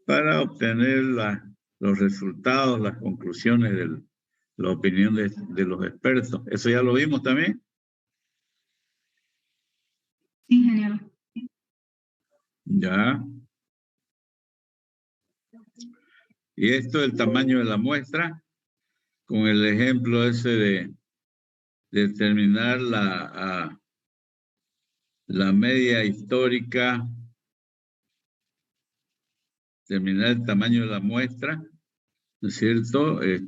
para obtener los resultados, las conclusiones de la opinión de los expertos. ¿Eso ya lo vimos también? Sí, ingeniero. Ya. Y esto es el tamaño de la muestra, con el ejemplo ese de determinar la media histórica, determinar el tamaño de la muestra, ¿no es cierto? Y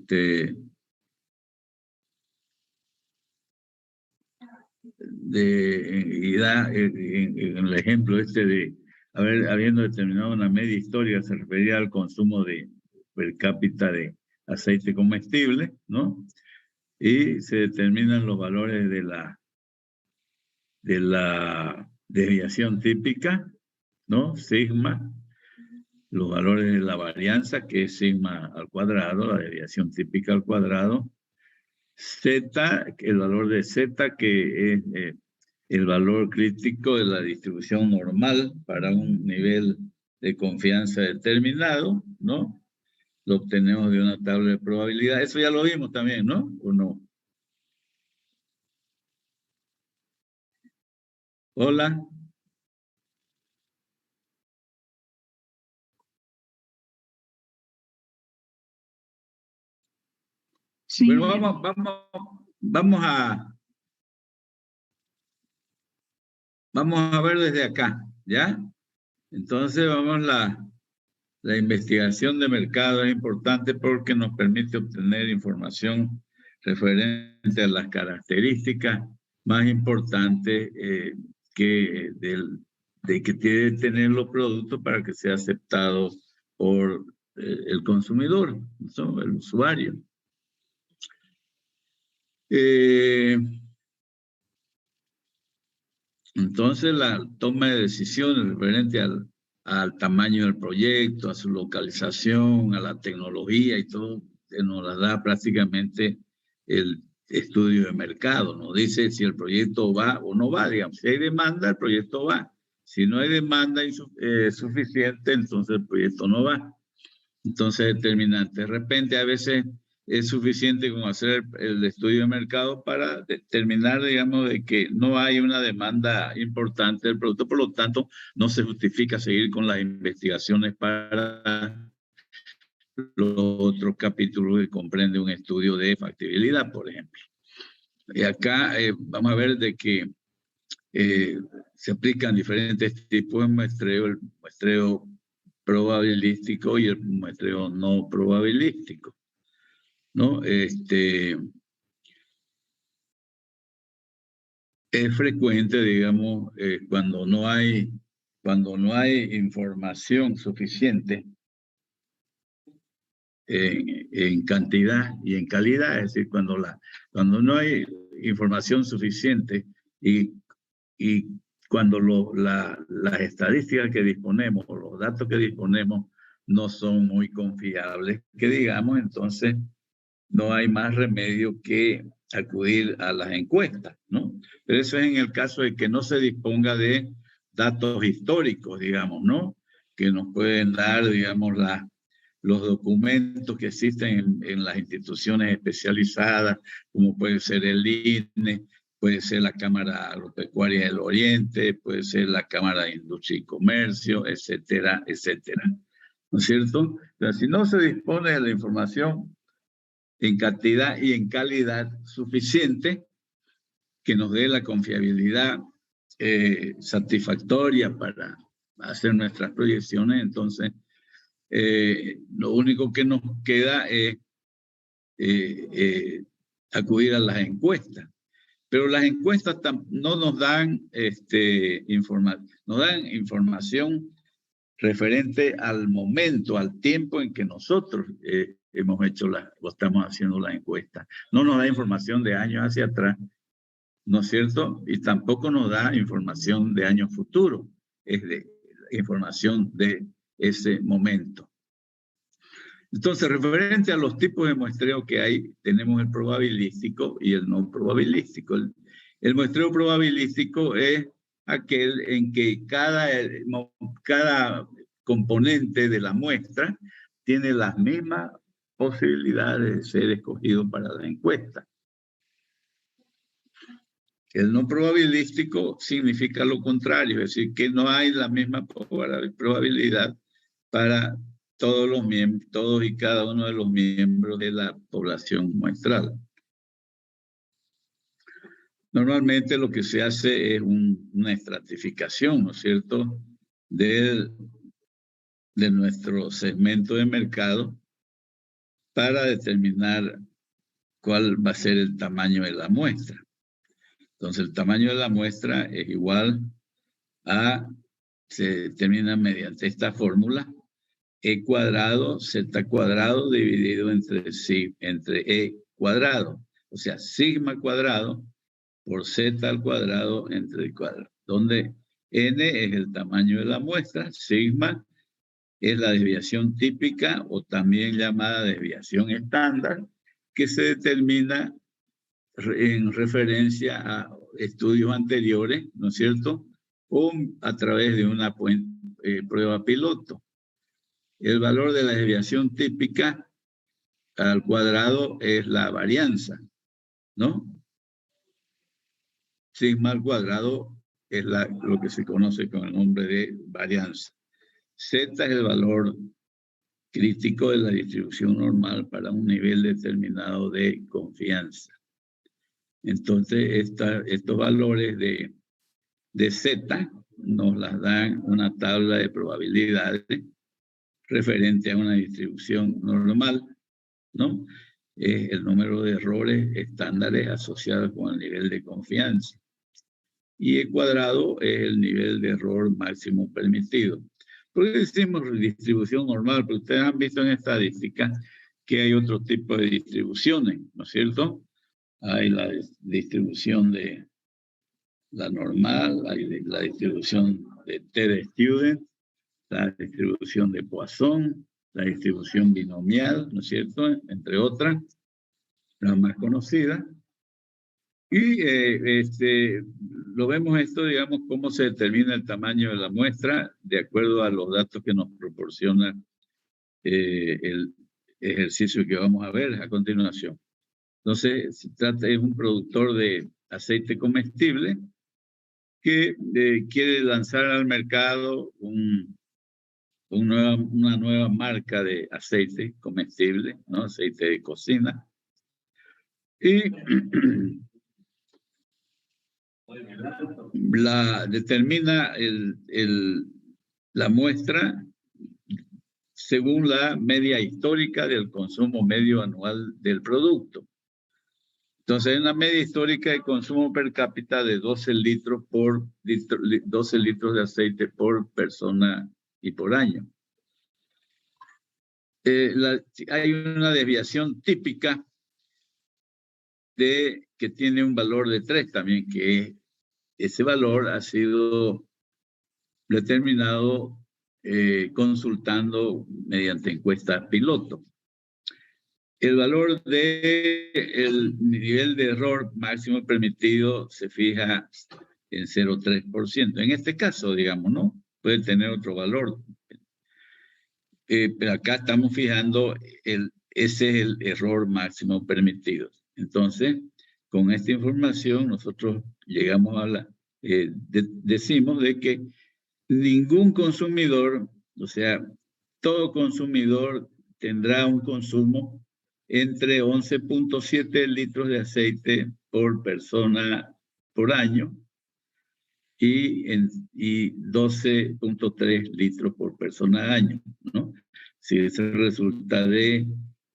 da en el ejemplo este de habiendo determinado una media histórica, se refería al consumo de per cápita de aceite comestible, ¿no? Y se determinan los valores de la desviación típica, ¿no? Sigma, los valores de la varianza, que es sigma al cuadrado, la desviación típica al cuadrado, Z, el valor de Z, que es el valor crítico de la distribución normal para un nivel de confianza determinado, ¿no? Lo obtenemos de una tabla de probabilidad. Eso ya lo vimos también, ¿no? ¿O no? Hola. Sí, Bueno, ingeniero. vamos a ver desde acá, ¿ya? Entonces, la investigación de mercado es importante porque nos permite obtener información referente a las características más importantes de que tiene que tener los productos para que sea aceptado por el consumidor, ¿no? El usuario. Entonces, la toma de decisiones referente al tamaño del proyecto, a su localización, a la tecnología y todo, nos la da prácticamente el estudio de mercado. Nos dice si el proyecto va o no va. Digamos, si hay demanda, el proyecto va. Si no hay demanda suficiente, entonces el proyecto no va. Entonces, determinante. De repente, a veces es suficiente con hacer el estudio de mercado para determinar, digamos, de que no hay una demanda importante del producto, por lo tanto, no se justifica seguir con las investigaciones para los otros capítulos que comprende un estudio de factibilidad, por ejemplo. Y acá vamos a ver de que se aplican diferentes tipos de muestreo, el muestreo probabilístico y el muestreo no probabilístico, ¿no? Es frecuente, digamos, cuando no hay información suficiente en cantidad y en calidad, es decir, cuando no hay información suficiente y cuando las estadísticas que disponemos o los datos que disponemos no son muy confiables, que digamos, entonces no hay más remedio que acudir a las encuestas, ¿no? Pero eso es en el caso de que no se disponga de datos históricos, digamos, ¿no? Que nos pueden dar, digamos, los documentos que existen en las instituciones especializadas, como puede ser el INE, puede ser la Cámara Agropecuaria del Oriente, puede ser la Cámara de Industria y Comercio, etcétera, etcétera. ¿No es cierto? Pero si no se dispone de la información en cantidad y en calidad suficiente que nos dé la confiabilidad satisfactoria para hacer nuestras proyecciones, entonces lo único que nos queda es acudir a las encuestas. Pero las encuestas no nos dan, nos dan información referente al momento, al tiempo en que nosotros hemos hecho o estamos haciendo la encuesta. No nos da información de años hacia atrás, ¿no es cierto? Y tampoco nos da información de años futuros, es de información de ese momento. Entonces, referente a los tipos de muestreo que hay, tenemos el probabilístico y el no probabilístico. El muestreo probabilístico es aquel en que cada componente de la muestra tiene las mismas posibilidades de ser escogido para la encuesta. El no probabilístico significa lo contrario, es decir, que no hay la misma probabilidad para todos y cada uno de los miembros de la población muestral. Normalmente lo que se hace es una estratificación, ¿no es cierto?, de nuestro segmento de mercado para determinar cuál va a ser el tamaño de la muestra. Entonces, el tamaño de la muestra es igual a, se determina mediante esta fórmula, E cuadrado, Z cuadrado dividido entre E cuadrado. O sea, sigma cuadrado por Z al cuadrado entre el cuadrado. Donde N es el tamaño de la muestra, sigma es la desviación típica o también llamada desviación estándar, que se determina en referencia a estudios anteriores, ¿no es cierto? O a través de una prueba piloto. El valor de la desviación típica al cuadrado es la varianza, ¿no? Sigma al cuadrado es lo que se conoce con el nombre de varianza. Z es el valor crítico de la distribución normal para un nivel determinado de confianza. Entonces, estos valores de Z nos las dan una tabla de probabilidades referente a una distribución normal, ¿no? Es el número de errores estándares asociados con el nivel de confianza. Y el cuadrado es el nivel de error máximo permitido. ¿Por qué decimos distribución normal? Porque ustedes han visto en estadística que hay otro tipo de distribuciones, ¿no es cierto? Hay la distribución de la normal, hay la distribución de T-de-Student, la distribución de Poisson, la distribución binomial, ¿no es cierto?, entre otras, las más conocidas. Y lo vemos esto, digamos, cómo se determina el tamaño de la muestra de acuerdo a los datos que nos proporciona el ejercicio que vamos a ver a continuación. Entonces, se trata de un productor de aceite comestible que quiere lanzar al mercado una nueva marca de aceite comestible, ¿no? Aceite de cocina. Y determina la muestra según la media histórica del consumo medio anual del producto. Entonces, hay una media histórica de consumo per cápita de 12 litros de aceite por persona y por año. Hay una desviación típica que tiene un valor de 3 también, que ese valor ha sido determinado consultando mediante encuestas piloto. El valor del nivel de error máximo permitido se fija en 0,3%. En este caso, digamos, ¿no? Puede tener otro valor. Pero acá estamos fijando, ese es el error máximo permitido. Entonces, con esta información nosotros llegamos a decimos de que ningún consumidor, o sea, todo consumidor tendrá un consumo entre 11.7 litros de aceite por persona por año y 12.3 litros por persona al año, ¿no? Si eso resulta de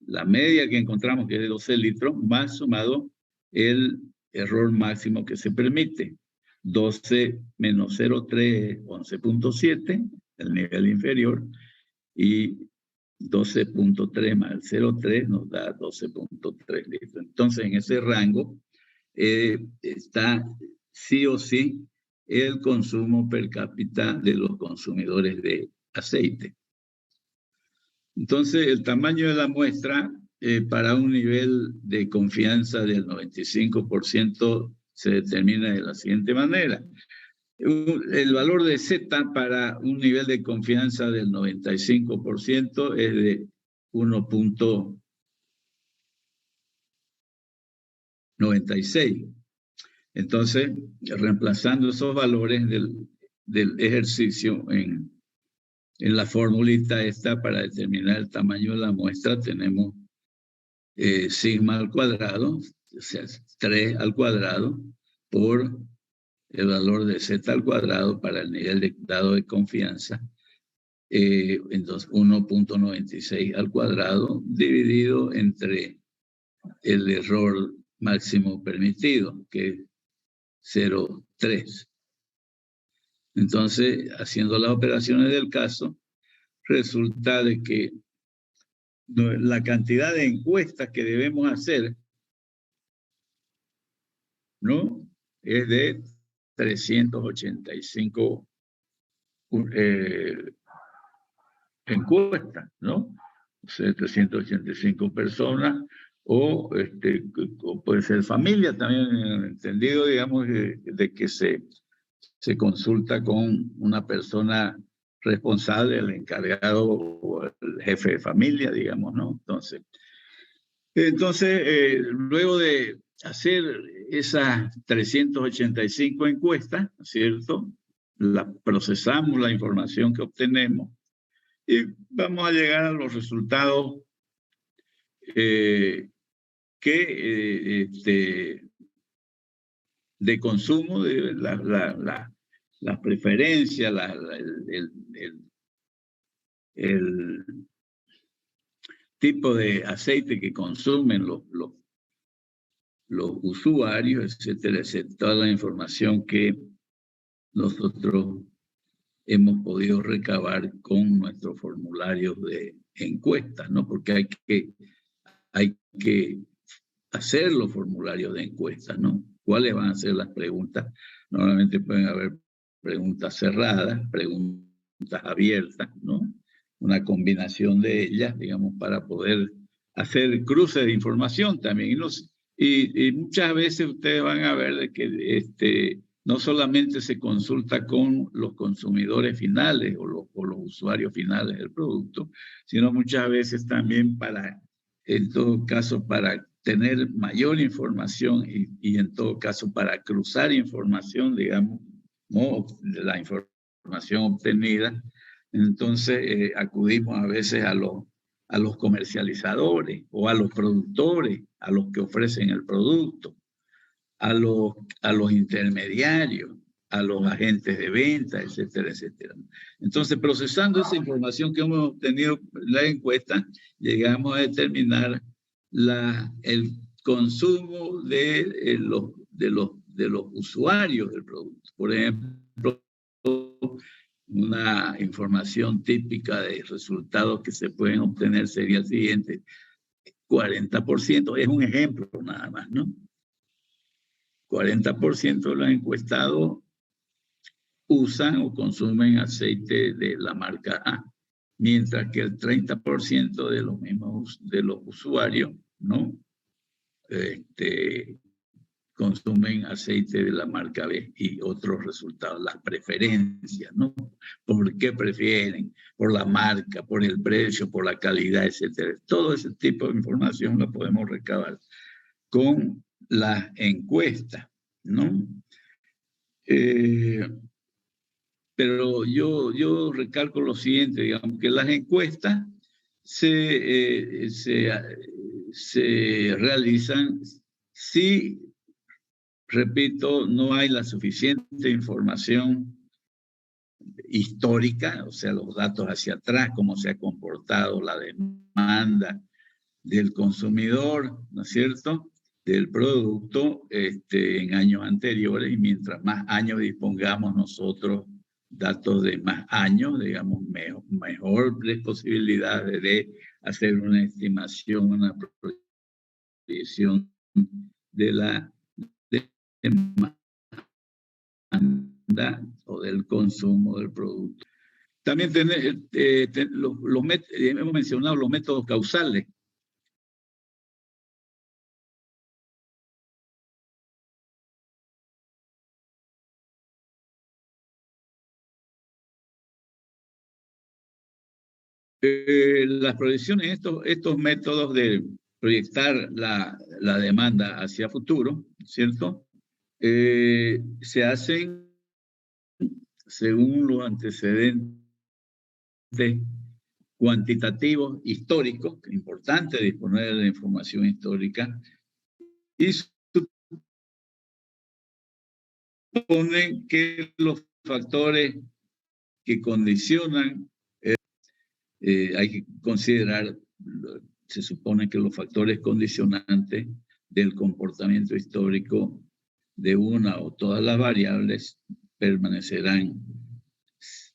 la media que encontramos, que es de 12 litros, más sumado el error máximo que se permite. 12 menos 0,3, 11.7, el nivel inferior, y 12.3 más el 0,3 nos da 12.3 litros. Entonces, en ese rango está sí o sí el consumo per cápita de los consumidores de aceite. Entonces, el tamaño de la muestra para un nivel de confianza del 95% se determina de la siguiente manera. El valor de Z para un nivel de confianza del 95% es de 1.96. Entonces, reemplazando esos valores del ejercicio en la formulita esta para determinar el tamaño de la muestra, tenemos sigma al cuadrado, o sea, 3 al cuadrado, por el valor de Z al cuadrado para el nivel de grado de confianza, entonces 1.96 al cuadrado dividido entre el error máximo permitido, que es 0.3. Entonces, haciendo las operaciones del caso, resulta de que la cantidad de encuestas que debemos hacer, ¿no?, es de 385 encuestas, ¿no? O sea, 385 personas, o puede ser familia también, entendido, digamos, de que se consulta con una persona responsable, el encargado o el jefe de familia, digamos, ¿no? Entonces, luego de hacer esas 385 encuestas, ¿cierto?, procesamos la información que obtenemos y vamos a llegar a los resultados de consumo, de las preferencias, el tipo de aceite que consumen los usuarios, etcétera, etcétera. Toda la información que nosotros hemos podido recabar con nuestros formularios de encuestas, ¿no? Porque hay que hacer los formularios de encuestas, ¿no? ¿Cuáles van a ser las preguntas? Normalmente pueden haber preguntas cerradas, preguntas abiertas, ¿no? Una combinación de ellas, digamos, para poder hacer cruce de información también. Y muchas veces ustedes van a ver de que no solamente se consulta con los consumidores finales o los usuarios finales del producto, sino muchas veces también en todo caso, para tener mayor información y en todo caso para cruzar información, digamos, ¿no?, de la información obtenida. Entonces acudimos a veces a los comercializadores o a los productores, a los que ofrecen el producto, a los intermediarios, a los agentes de venta, etcétera, etcétera. Entonces, procesando esa información que hemos obtenido en la encuesta, llegamos a determinar el consumo de los usuarios del producto. Por ejemplo, una información típica de resultados que se pueden obtener sería el siguiente: 40%, es un ejemplo nada más, ¿no? 40% de los encuestados usan o consumen aceite de la marca A, mientras que el 30% de los usuarios, ¿no?, consumen aceite de la marca B. Y otros resultados, las preferencias, ¿no? ¿Por qué prefieren? Por la marca, por el precio, por la calidad, etcétera. Todo ese tipo de información la podemos recabar con las encuestas, ¿no? Pero yo recalco lo siguiente, digamos, que las encuestas se realizan si, repito, no hay la suficiente información histórica, o sea, los datos hacia atrás, cómo se ha comportado la demanda del consumidor, ¿no es cierto?, del producto en años anteriores, y mientras más años dispongamos nosotros, datos de más años, digamos, mejores posibilidades de hacer una estimación, una proyección de la demanda o del consumo del producto. También hemos mencionado los métodos causales. Las proyecciones, estos métodos de proyectar la demanda hacia futuro, ¿cierto? Se hacen según los antecedentes cuantitativos históricos, que es importante disponer de la información histórica, y suponen que los factores que condicionan, hay que considerar, se supone que los factores condicionantes del comportamiento histórico de una o todas las variables permanecerán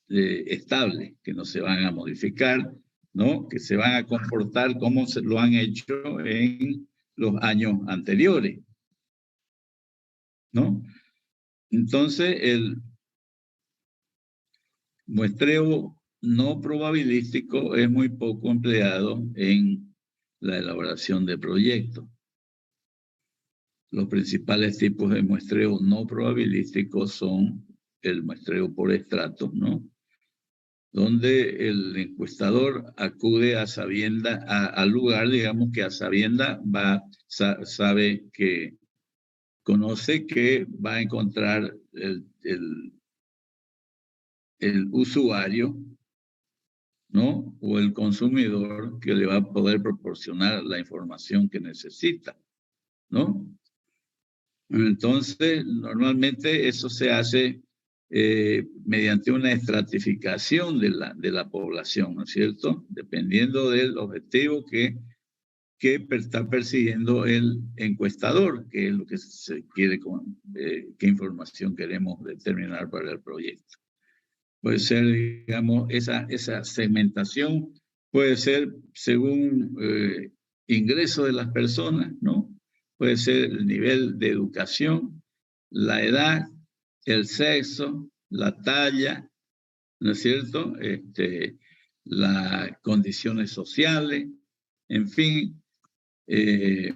estables, que no se van a modificar, ¿no? Que se van a comportar como se lo han hecho en los años anteriores, ¿no? Entonces, el muestreo no probabilístico es muy poco empleado en la elaboración de proyectos. Los principales tipos de muestreo no probabilístico son el muestreo por estratos, ¿no? Donde el encuestador acude a sabienda, al lugar, digamos que a sabienda sabe que, conoce que va a encontrar el usuario, ¿no? O el consumidor que le va a poder proporcionar la información que necesita, ¿no? Entonces, normalmente eso se hace mediante una estratificación de la población, ¿no es cierto? Dependiendo del objetivo que está persiguiendo el encuestador, que es lo que se quiere, qué información queremos determinar para el proyecto. Puede ser, digamos, esa segmentación puede ser según ingreso de las personas, ¿no? Puede ser el nivel de educación, la edad, el sexo, la talla, ¿no es cierto? Las condiciones sociales, en fin, el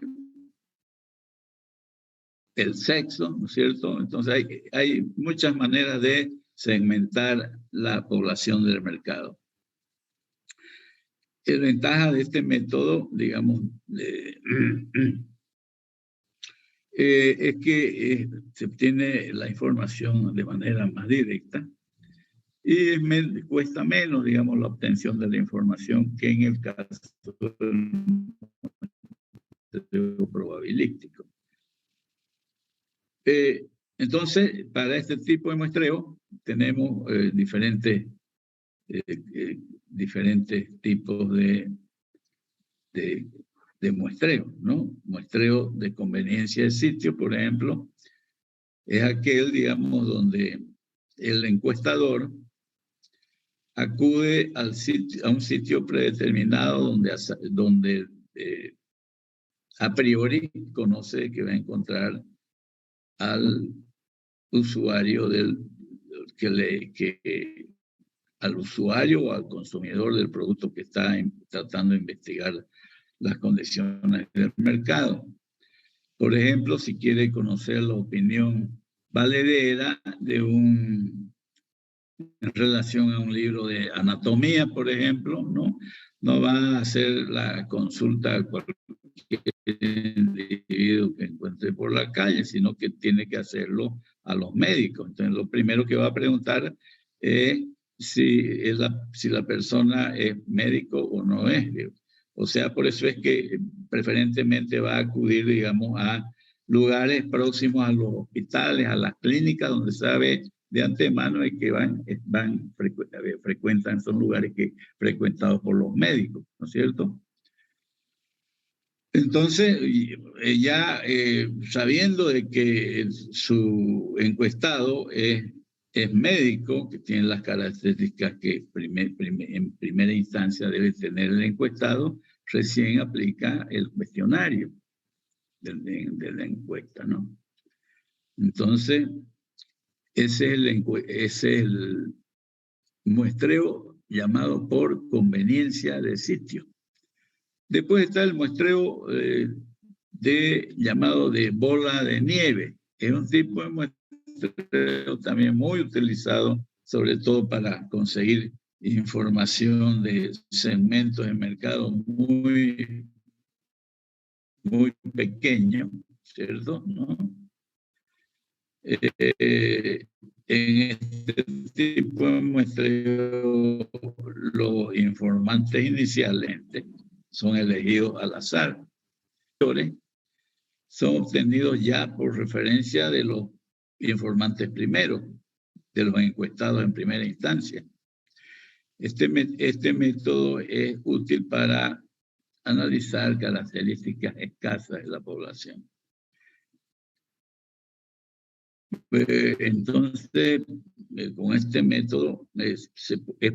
sexo, ¿no es cierto? Entonces hay muchas maneras de segmentar la población del mercado. La ventaja de este método, digamos, es que se obtiene la información de manera más directa y cuesta menos, digamos, la obtención de la información que en el caso probabilístico. Entonces, para este tipo de muestreo tenemos diferentes tipos de muestreo, ¿no? Muestreo de conveniencia de sitio, por ejemplo, es aquel, digamos, donde el encuestador acude a un sitio predeterminado donde a priori conoce que va a encontrar al usuario al usuario o al consumidor del producto que está tratando de investigar las condiciones del mercado. Por ejemplo, si quiere conocer la opinión valedera en relación a un libro de anatomía, por ejemplo, no va a hacer la consulta a cualquier individuo que encuentre por la calle, sino que tiene que hacerlo a los médicos. Entonces, lo primero que va a preguntar es si la persona es médico o no es. O sea, por eso es que preferentemente va a acudir, digamos, a lugares próximos a los hospitales, a las clínicas, donde sabe de antemano y que frecuentan, son lugares frecuentados por los médicos, ¿no es cierto? Entonces, ya sabiendo de que su encuestado es médico, que tiene las características que en primera instancia debe tener el encuestado, recién aplica el cuestionario de la encuesta, ¿no? Entonces, ese es el muestreo llamado por conveniencia de sitio. Después está el muestreo llamado de bola de nieve. Es un tipo de muestreo también muy utilizado, sobre todo para conseguir información de segmentos de mercado muy pequeño, ¿cierto? ¿No? En este tipo de muestreo, los informantes inicialmente son elegidos al azar. Son obtenidos ya por referencia de los informantes primeros, de los encuestados en primera instancia. Este método es útil para analizar características escasas de la población. Entonces, con este método es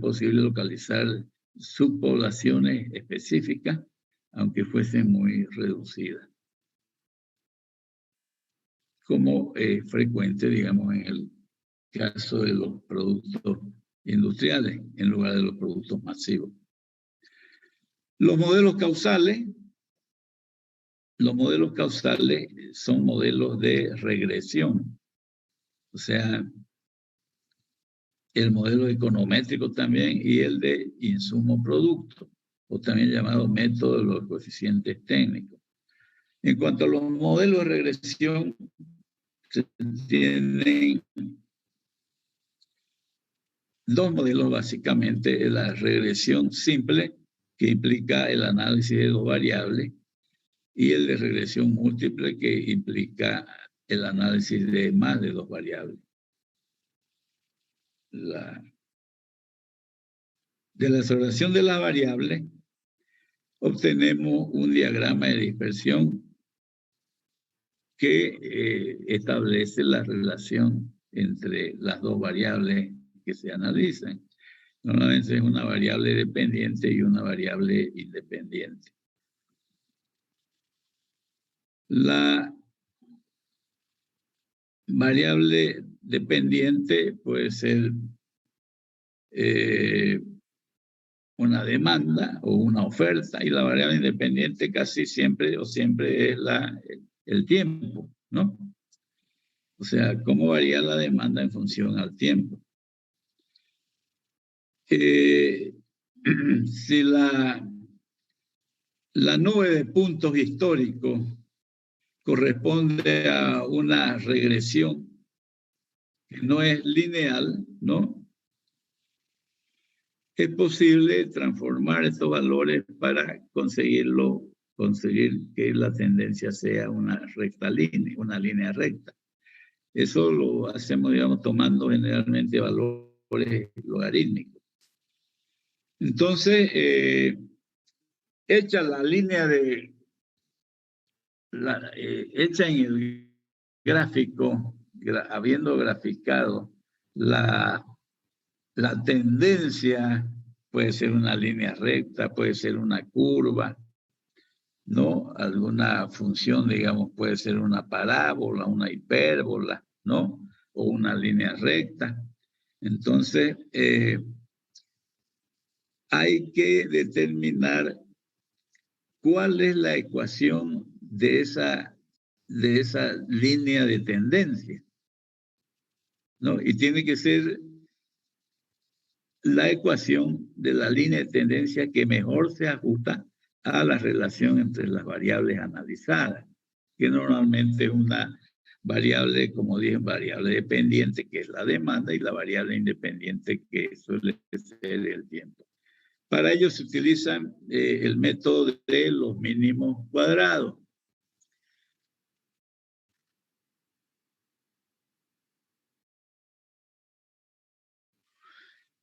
posible localizar subpoblaciones específicas, aunque fuesen muy reducidas, como es frecuente, digamos, en el caso de los productos industriales en lugar de los productos masivos. Los modelos causales son modelos de regresión. O sea, el modelo econométrico también y el de insumo-producto, o también llamado método de los coeficientes técnicos. En cuanto a los modelos de regresión, se tienen dos modelos básicamente: la regresión simple, que implica el análisis de dos variables, y el de regresión múltiple, que implica el análisis de más de dos variables. De la observación de las variables obtenemos un diagrama de dispersión que establece la relación entre las dos variables que se analizan. Normalmente es una variable dependiente y una variable independiente. La variable dependiente puede ser una demanda o una oferta, y la variable independiente casi siempre es el tiempo, ¿no? O sea, cómo varía la demanda en función al tiempo. Si la nube de puntos históricos corresponde a una regresión que no es lineal, ¿no? Es posible transformar estos valores para conseguir que la tendencia sea una recta línea, una línea recta. Eso lo hacemos, digamos, tomando generalmente valores logarítmicos. Entonces, hecha la línea hecha en el gráfico, habiendo graficado la tendencia, puede ser una línea recta, puede ser una curva, ¿no? Alguna función, digamos, puede ser una parábola, una hipérbola, ¿no? O una línea recta. Entonces, hay que determinar cuál es la ecuación de esa línea de tendencia, ¿no? Y tiene que ser la ecuación de la línea de tendencia que mejor se ajusta a la relación entre las variables analizadas, que normalmente es una variable, como dije, variable dependiente, que es la demanda, y la variable independiente, que suele ser el tiempo. Para ello se utiliza el método de los mínimos cuadrados.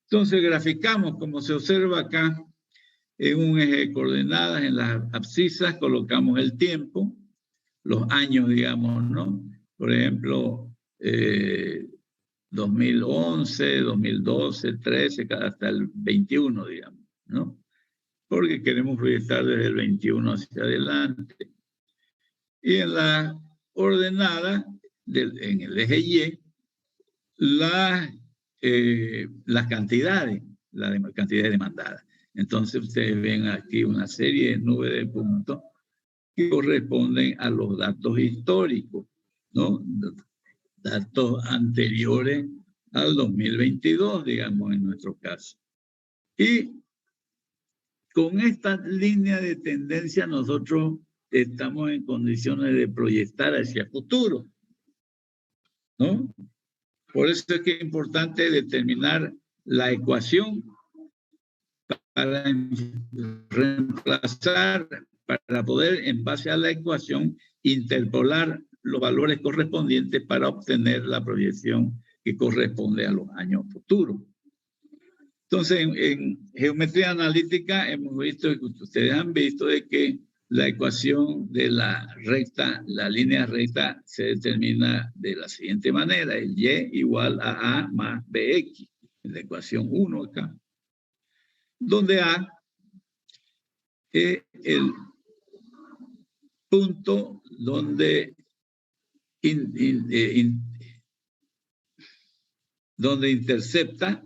Entonces graficamos, como se observa acá, en un eje de coordenadas. En las abscisas colocamos el tiempo, los años, digamos, ¿no? Por ejemplo, 2011, 2012, 13, hasta el 21, digamos, ¿no? Porque queremos proyectar desde el 21 hacia adelante. Y en la ordenada, en el eje Y, las cantidades demandadas. Entonces ustedes ven aquí una serie de nubes de puntos que corresponden a los datos históricos, ¿no? Datos anteriores al 2022, digamos, en nuestro caso. Y con esta línea de tendencia nosotros estamos en condiciones de proyectar hacia el futuro, ¿no? Por eso es que es importante determinar la ecuación para reemplazar, para poder, en base a la ecuación, interpolar los valores correspondientes para obtener la proyección que corresponde a los años futuros. Entonces, en geometría analítica hemos visto, ustedes han visto de que la ecuación de la recta, la línea recta, se determina de la siguiente manera: el y igual a A más BX, en la ecuación 1 acá, donde A es el punto donde, donde intercepta,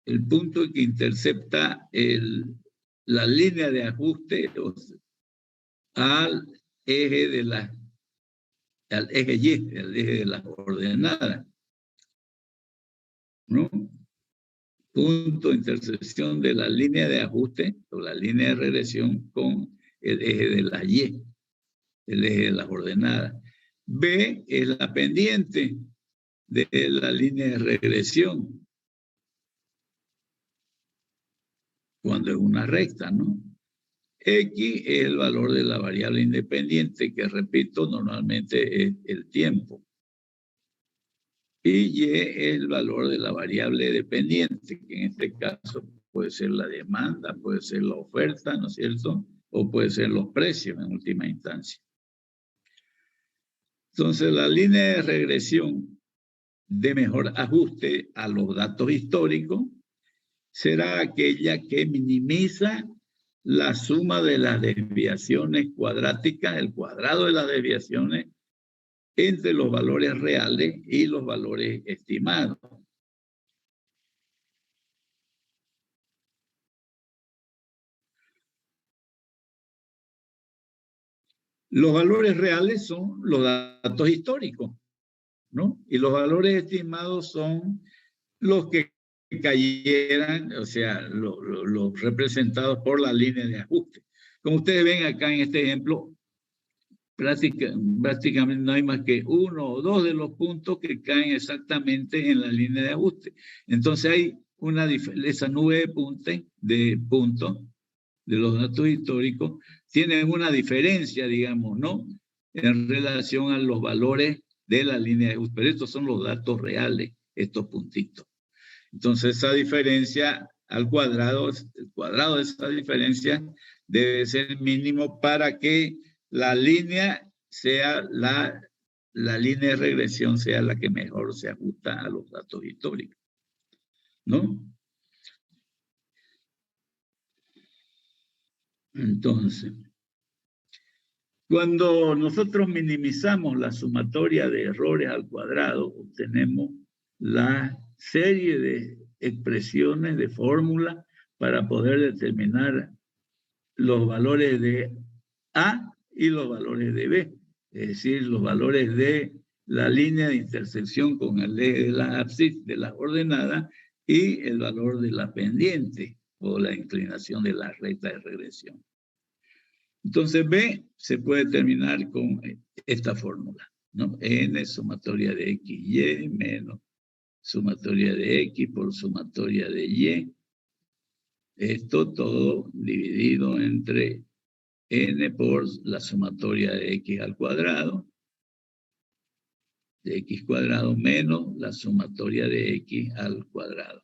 el punto que intercepta la línea de ajuste al eje de al eje Y, al eje de las ordenadas, ¿no? Punto de intersección de la línea de ajuste o la línea de regresión con el eje de la Y, el eje de las ordenadas. B es la pendiente de la línea de regresión cuando es una recta, ¿no? X es el valor de la variable independiente, que repito, normalmente es el tiempo. Y Y es el valor de la variable dependiente, que en este caso puede ser la demanda, puede ser la oferta, ¿no es cierto? O puede ser los precios en última instancia. Entonces, la línea de regresión de mejor ajuste a los datos históricos será aquella que minimiza la suma de las desviaciones cuadráticas, el cuadrado de las desviaciones, entre los valores reales y los valores estimados. Los valores reales son los datos históricos, ¿no? Y los valores estimados son los que cayeran, o sea, los representados por la línea de ajuste. Como ustedes ven acá en este ejemplo, prácticamente no hay más que uno o dos de los puntos que caen exactamente en la línea de ajuste. Entonces hay esa nube de puntos de los datos históricos tienen una diferencia, digamos, ¿no? En relación a los valores de la línea de ajuste. Pero estos son los datos reales, estos puntitos. Entonces esa diferencia al cuadrado, el cuadrado de esa diferencia debe ser mínimo para que la línea sea la línea de regresión sea la que mejor se ajusta a los datos históricos, ¿no? Entonces, cuando nosotros minimizamos la sumatoria de errores al cuadrado, obtenemos la serie de expresiones, de fórmulas para poder determinar los valores de A y los valores de B, es decir, los valores de la línea de intersección con el eje de la ábside, de las ordenadas, y el valor de la pendiente o la inclinación de la recta de regresión. Entonces B se puede determinar con esta fórmula, ¿no? N sumatoria de XY menos sumatoria de X por sumatoria de Y. Esto todo dividido entre N por la sumatoria de X al cuadrado, de X cuadrado menos la sumatoria de X al cuadrado.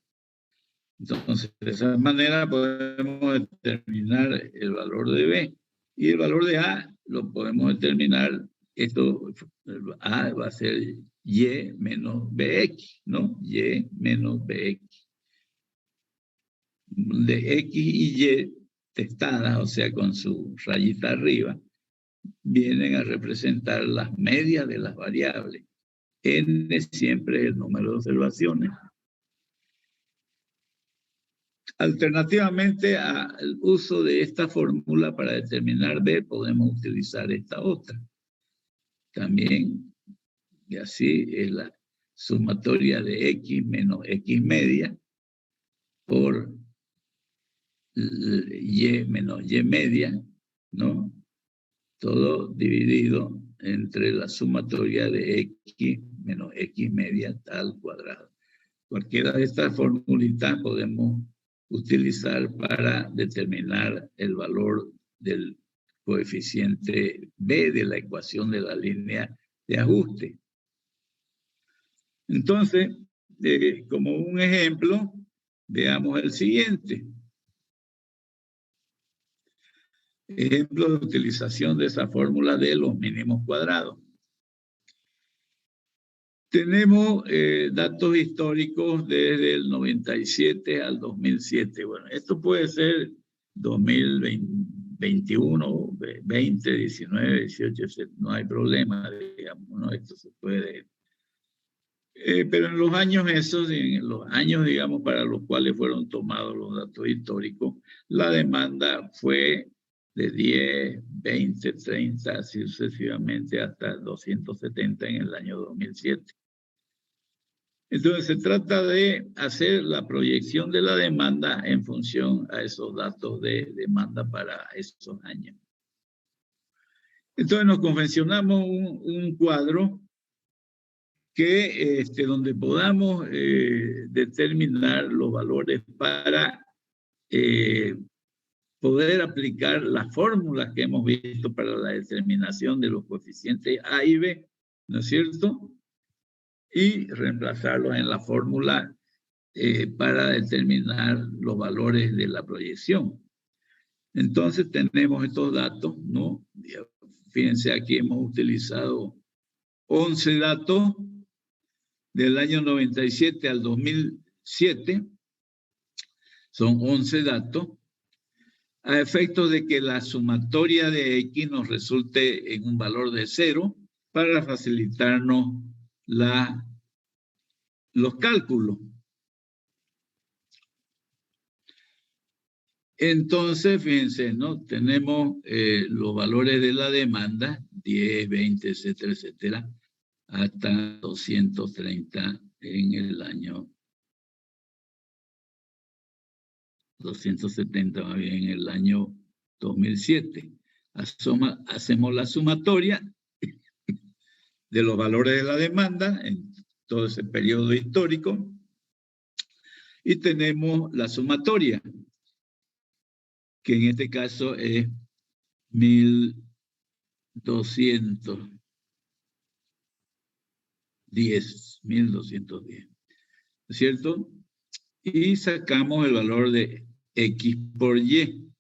Entonces, de esa manera podemos determinar el valor de B. Y el valor de A lo podemos determinar, A va a ser Y menos BX, ¿no? Y menos BX. De X y Y testadas, o sea, con su rayita arriba, vienen a representar las medias de las variables. N siempre es el número de observaciones. Alternativamente al uso de esta fórmula para determinar B, podemos utilizar esta otra. También, y así es la sumatoria de X menos X media por y menos y media, ¿no? Todo dividido entre la sumatoria de x menos x media al cuadrado. Cualquiera de estas formulitas podemos utilizar para determinar el valor del coeficiente b de la ecuación de la línea de ajuste. Entonces, como un ejemplo, veamos el siguiente. Ejemplo de utilización de esa fórmula de los mínimos cuadrados. Tenemos datos históricos desde el 97 al 2007. Bueno, esto puede ser 2021, 20, 19, 18, no hay problema, digamos, ¿no? Esto se puede. Pero en los años esos, en los años, digamos, para los cuales fueron tomados los datos históricos, la demanda fue de 10, 20, 30, así sucesivamente hasta 270 en el año 2007. Entonces se trata de hacer la proyección de la demanda en función a esos datos de demanda para esos años. Entonces nos confeccionamos un cuadro que, donde podamos determinar los valores para poder aplicar las fórmulas que hemos visto para la determinación de los coeficientes A y B, ¿no es cierto? Y reemplazarlos en la fórmula para determinar los valores de la proyección. Entonces tenemos estos datos, ¿no? Fíjense, aquí hemos utilizado 11 datos del año 97 al 2007. Son 11 datos, a efectos de que la sumatoria de X nos resulte en un valor de 0 para facilitarnos los cálculos. Entonces, fíjense, ¿no? Tenemos los valores de la demanda, 10, 20, etcétera, etcétera, hasta 230 en el año 270, más bien, en el año 2007. Hacemos la sumatoria de los valores de la demanda en todo ese periodo histórico y tenemos la sumatoria, que en este caso es 1210, ¿no es cierto? Y sacamos el valor de X por Y.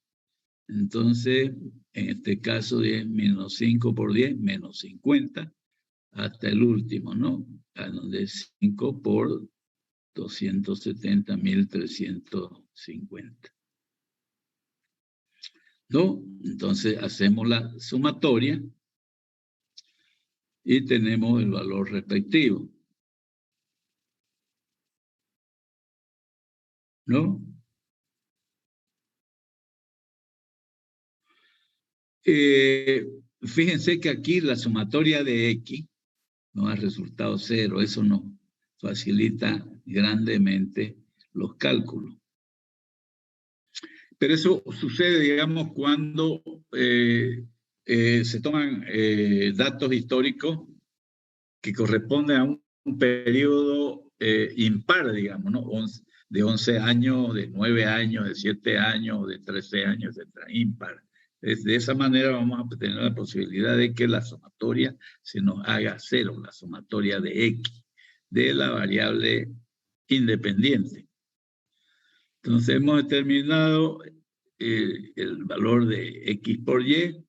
Entonces, en este caso es menos 5 por 10, menos 50, hasta el último, ¿no? A donde es 5 por 270.350. ¿No? Entonces hacemos la sumatoria y tenemos el valor respectivo. ¿No? Fíjense que aquí la sumatoria de X nos ha resultado 0. Eso nos facilita grandemente los cálculos. Pero eso sucede, digamos, cuando se toman datos históricos que corresponden a un periodo impar, digamos, ¿no? De 11 años, de 9 años, de 7 años, de 13 años, etc. Impar. De esa manera vamos a tener la posibilidad de que la sumatoria se nos haga 0, la sumatoria de X, de la variable independiente. Entonces hemos determinado el valor de X por Y,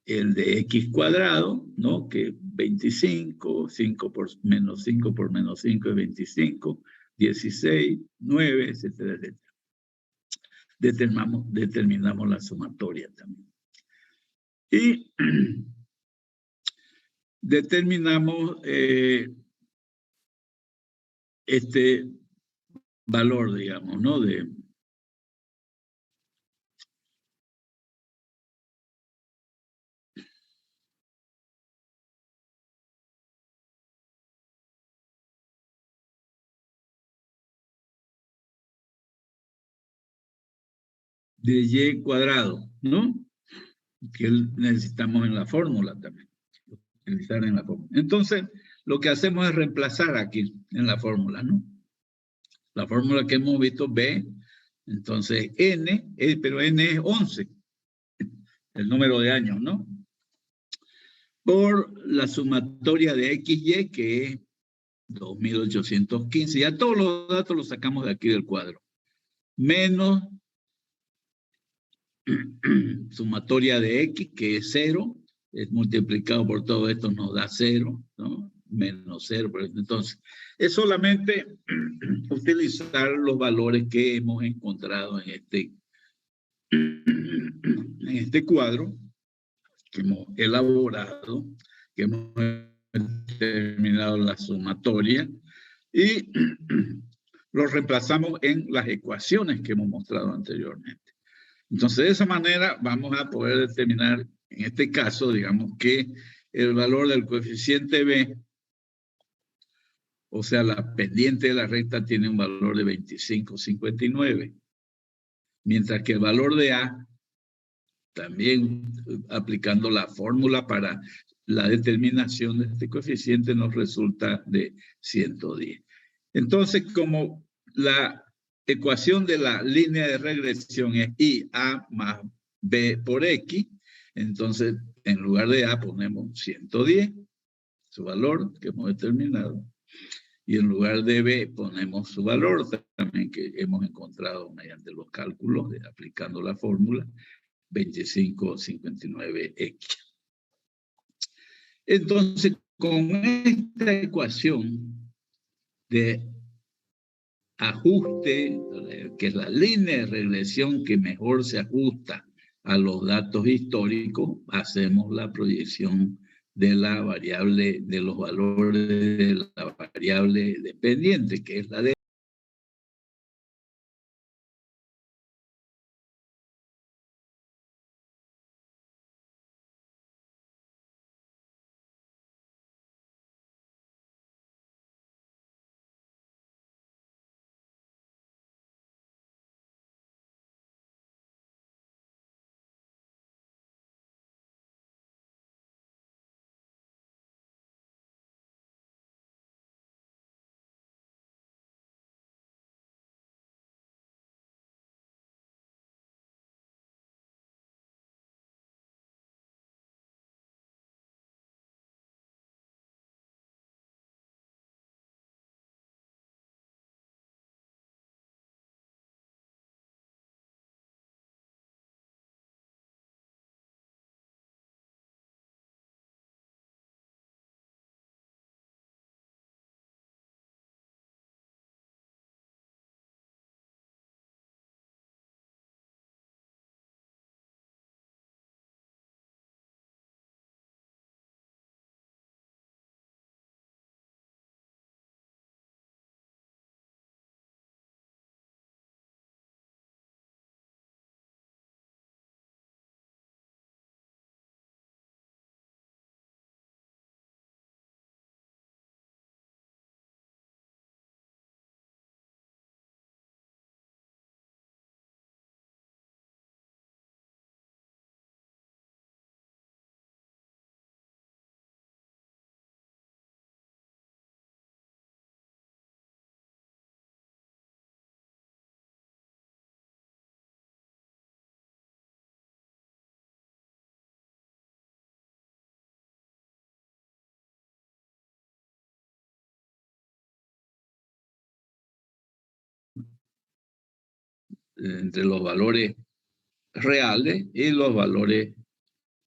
el de X cuadrado, ¿no? Que 25, 5 por menos 5 por menos 5 es 25, 16, 9, etcétera, etcétera. Determinamos la sumatoria también. Y determinamos este valor, digamos, ¿no? de y cuadrado, ¿no? Que necesitamos en la fórmula también. Utilizar en la fórmula. Entonces, lo que hacemos es reemplazar aquí en la fórmula, ¿no? La fórmula que hemos visto, B, entonces N, pero N es 11, el número de años, ¿no? Por la sumatoria de XY, que es 2815. Ya todos los datos los sacamos de aquí del cuadro. Menos sumatoria de X, que es 0, es multiplicado por todo esto, nos da 0, ¿no? Menos 0. Entonces, es solamente utilizar los valores que hemos encontrado en este cuadro, que hemos elaborado, que hemos determinado la sumatoria, y los reemplazamos en las ecuaciones que hemos mostrado anteriormente. Entonces, de esa manera vamos a poder determinar, en este caso, digamos que el valor del coeficiente B, o sea, la pendiente de la recta tiene un valor de 25,59, mientras que el valor de A, también aplicando la fórmula para la determinación de este coeficiente, nos resulta de 110. Entonces, como la ecuación de la línea de regresión es IA más B por X, entonces en lugar de A ponemos 110, su valor que hemos determinado, y en lugar de B ponemos su valor también que hemos encontrado mediante los cálculos, aplicando la fórmula, 25,59X. Entonces, con esta ecuación de ajuste, que es la línea de regresión que mejor se ajusta a los datos históricos, hacemos la proyección de la variable, de los valores de la variable dependiente, que es la de entre los valores reales y los valores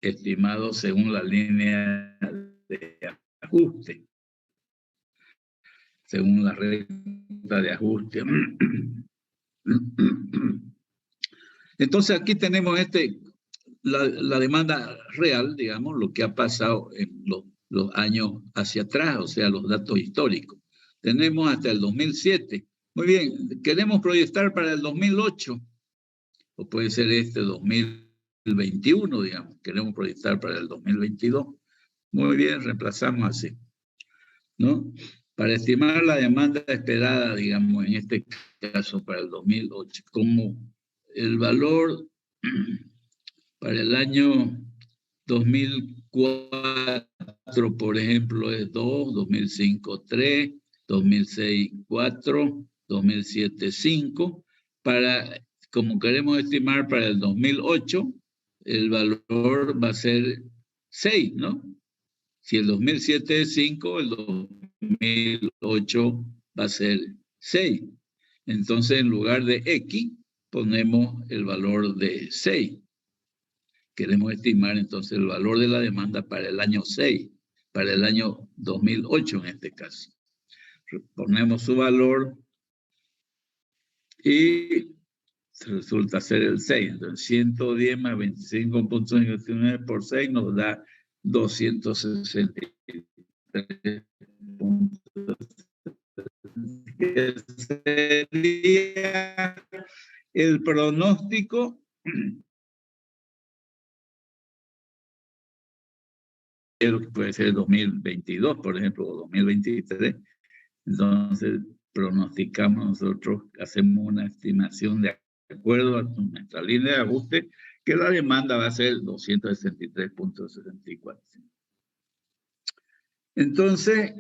estimados según la línea de ajuste, según la recta de ajuste. Entonces aquí tenemos la demanda real, digamos, lo que ha pasado en los años hacia atrás, o sea, los datos históricos. Tenemos hasta el 2007. Muy bien, queremos proyectar para el 2008, o puede ser 2021, digamos, queremos proyectar para el 2022. Muy bien, reemplazamos así, ¿no? Para estimar la demanda esperada, digamos, en este caso para el 2008, como el valor para el año 2004, por ejemplo, es 2, 2005, 3, 2006, 4, 2007, 5. Como queremos estimar para el 2008, el valor va a ser 6, ¿no? Si el 2007 es 5, el 2008 va a ser 6. Entonces, en lugar de X, ponemos el valor de 6. Queremos estimar entonces el valor de la demanda para el año 6, para el año 2008 en este caso. Ponemos su valor y resulta ser el 6. Entonces, 110 más 25.59 por 6 nos da 263 puntos. Sería el pronóstico que puede ser 2022, por ejemplo, o 2023. Entonces, pronosticamos nosotros, hacemos una estimación de acuerdo a nuestra línea de ajuste, que la demanda va a ser 263.64. Entonces,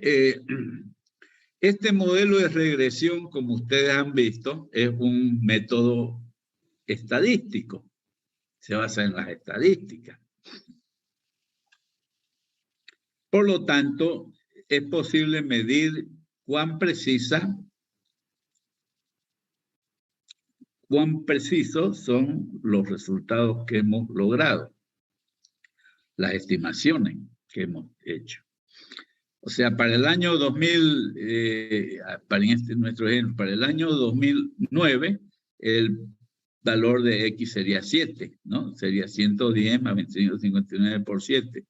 este modelo de regresión, como ustedes han visto, es un método estadístico. Se basa en las estadísticas. Por lo tanto, es posible medir cuán precisos son los resultados que hemos logrado, las estimaciones que hemos hecho. O sea, para el año 2000, para nuestro ejemplo, para el año 2009, el valor de X sería 7, ¿no? Sería 110 más 25.59 por 7.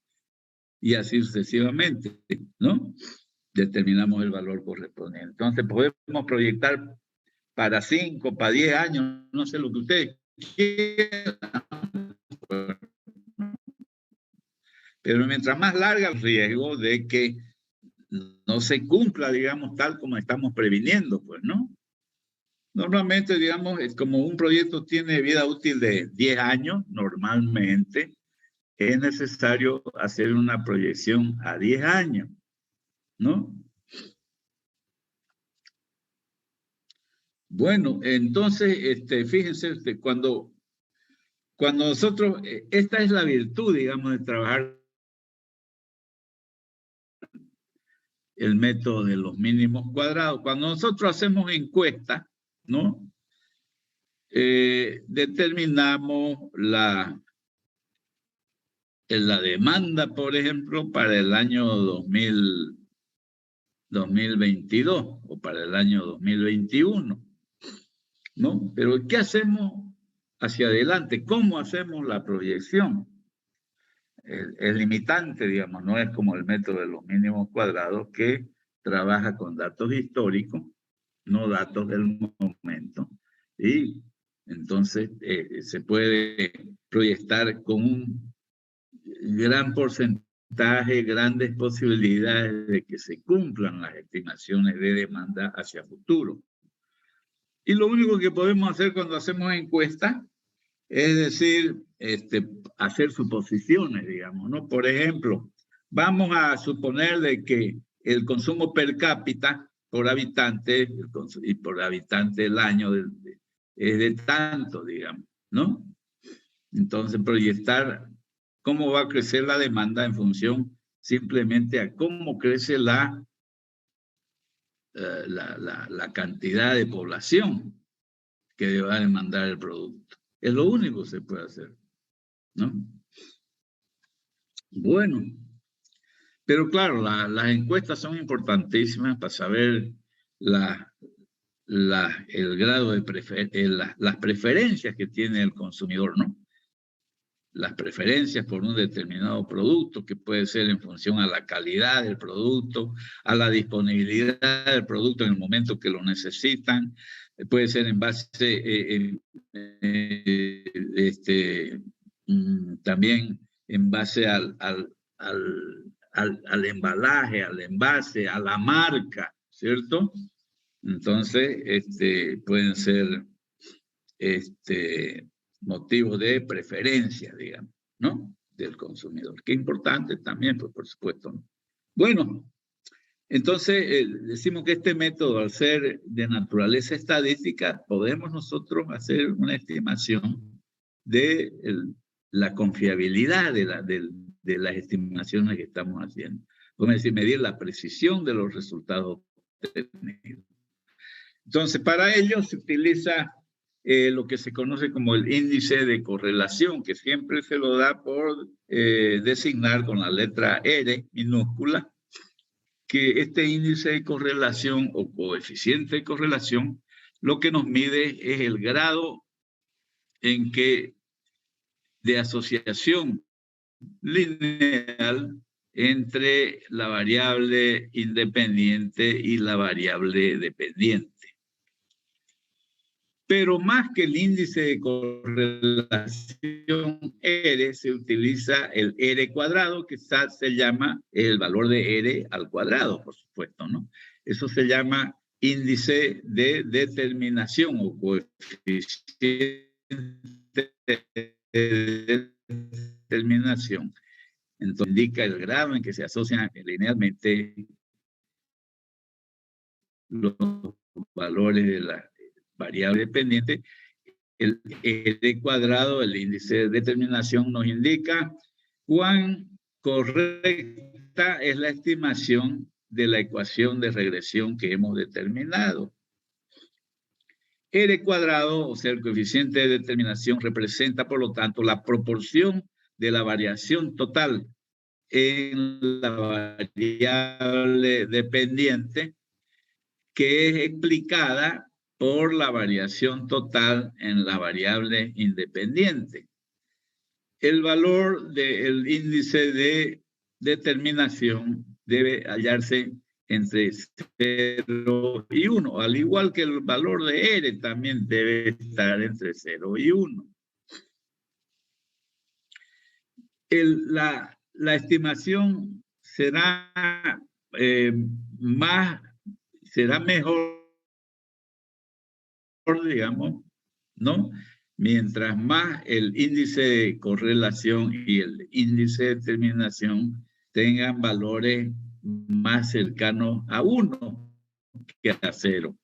Y así sucesivamente, ¿no? Determinamos el valor correspondiente. Entonces, podemos proyectar para 5, para 10 años, no sé lo que ustedes quieran. Pero mientras más larga el riesgo de que no se cumpla, digamos, tal como estamos previniendo, pues, ¿no? Normalmente, digamos, es como un proyecto tiene vida útil de 10 años, normalmente es necesario hacer una proyección a 10 años, ¿no? Bueno, entonces, fíjense, cuando nosotros, esta es la virtud, digamos, de trabajar el método de los mínimos cuadrados. Cuando nosotros hacemos encuestas, ¿no? Determinamos la demanda, por ejemplo, para el año 2022 o para el año 2021, ¿no? Pero ¿qué hacemos hacia adelante? ¿Cómo hacemos la proyección? El limitante, digamos, no es como el método de los mínimos cuadrados que trabaja con datos históricos, no datos del momento. Y entonces se puede proyectar con un gran porcentaje, grandes posibilidades de que se cumplan las estimaciones de demanda hacia futuro. Y lo único que podemos hacer cuando hacemos encuestas es decir, hacer suposiciones, digamos, ¿no? Por ejemplo, vamos a suponer de que el consumo per cápita por habitante y por habitante del año es de tanto, digamos, ¿no? Entonces, proyectar cómo va a crecer la demanda en función simplemente a cómo crece la cantidad de población que va a demandar el producto. Es lo único que se puede hacer, ¿no? Bueno, pero claro, las encuestas son importantísimas para saber el grado de las preferencias que tiene el consumidor, ¿no? Las preferencias por un determinado producto, que puede ser en función a la calidad del producto, a la disponibilidad del producto en el momento que lo necesitan, puede ser en base también en base al embalaje, al envase, a la marca, ¿cierto? Entonces, pueden ser motivo de preferencia, digamos, ¿no? Del consumidor. Que es importante también, pues, por supuesto, ¿no? Bueno, entonces decimos que este método, al ser de naturaleza estadística, podemos nosotros hacer una estimación de la confiabilidad de las estimaciones que estamos haciendo. Podemos decir, medir la precisión de los resultados obtenidos. Entonces, para ello se utiliza lo que se conoce como el índice de correlación, que siempre se lo da por designar con la letra R minúscula, que este índice de correlación o coeficiente de correlación lo que nos mide es el grado en que de asociación lineal entre la variable independiente y la variable dependiente. Pero más que el índice de correlación R, se utiliza el R cuadrado, que se llama el valor de R al cuadrado, por supuesto, ¿no? Eso se llama índice de determinación o coeficiente de determinación. Entonces indica el grado en que se asocian linealmente los valores de la variable dependiente. El R cuadrado, el índice de determinación, nos indica cuán correcta es la estimación de la ecuación de regresión que hemos determinado. R cuadrado, o sea, el coeficiente de determinación, representa, por lo tanto, la proporción de la variación total en la variable dependiente, que es explicada por la variación total en la variable independiente. El valor del índice de determinación debe hallarse entre 0 y 1, al igual que el valor de R también debe estar entre 0 y 1. La estimación será mejor, digamos, ¿no? Mientras más el índice de correlación y el índice de determinación tengan valores más cercanos a 1 que a 0.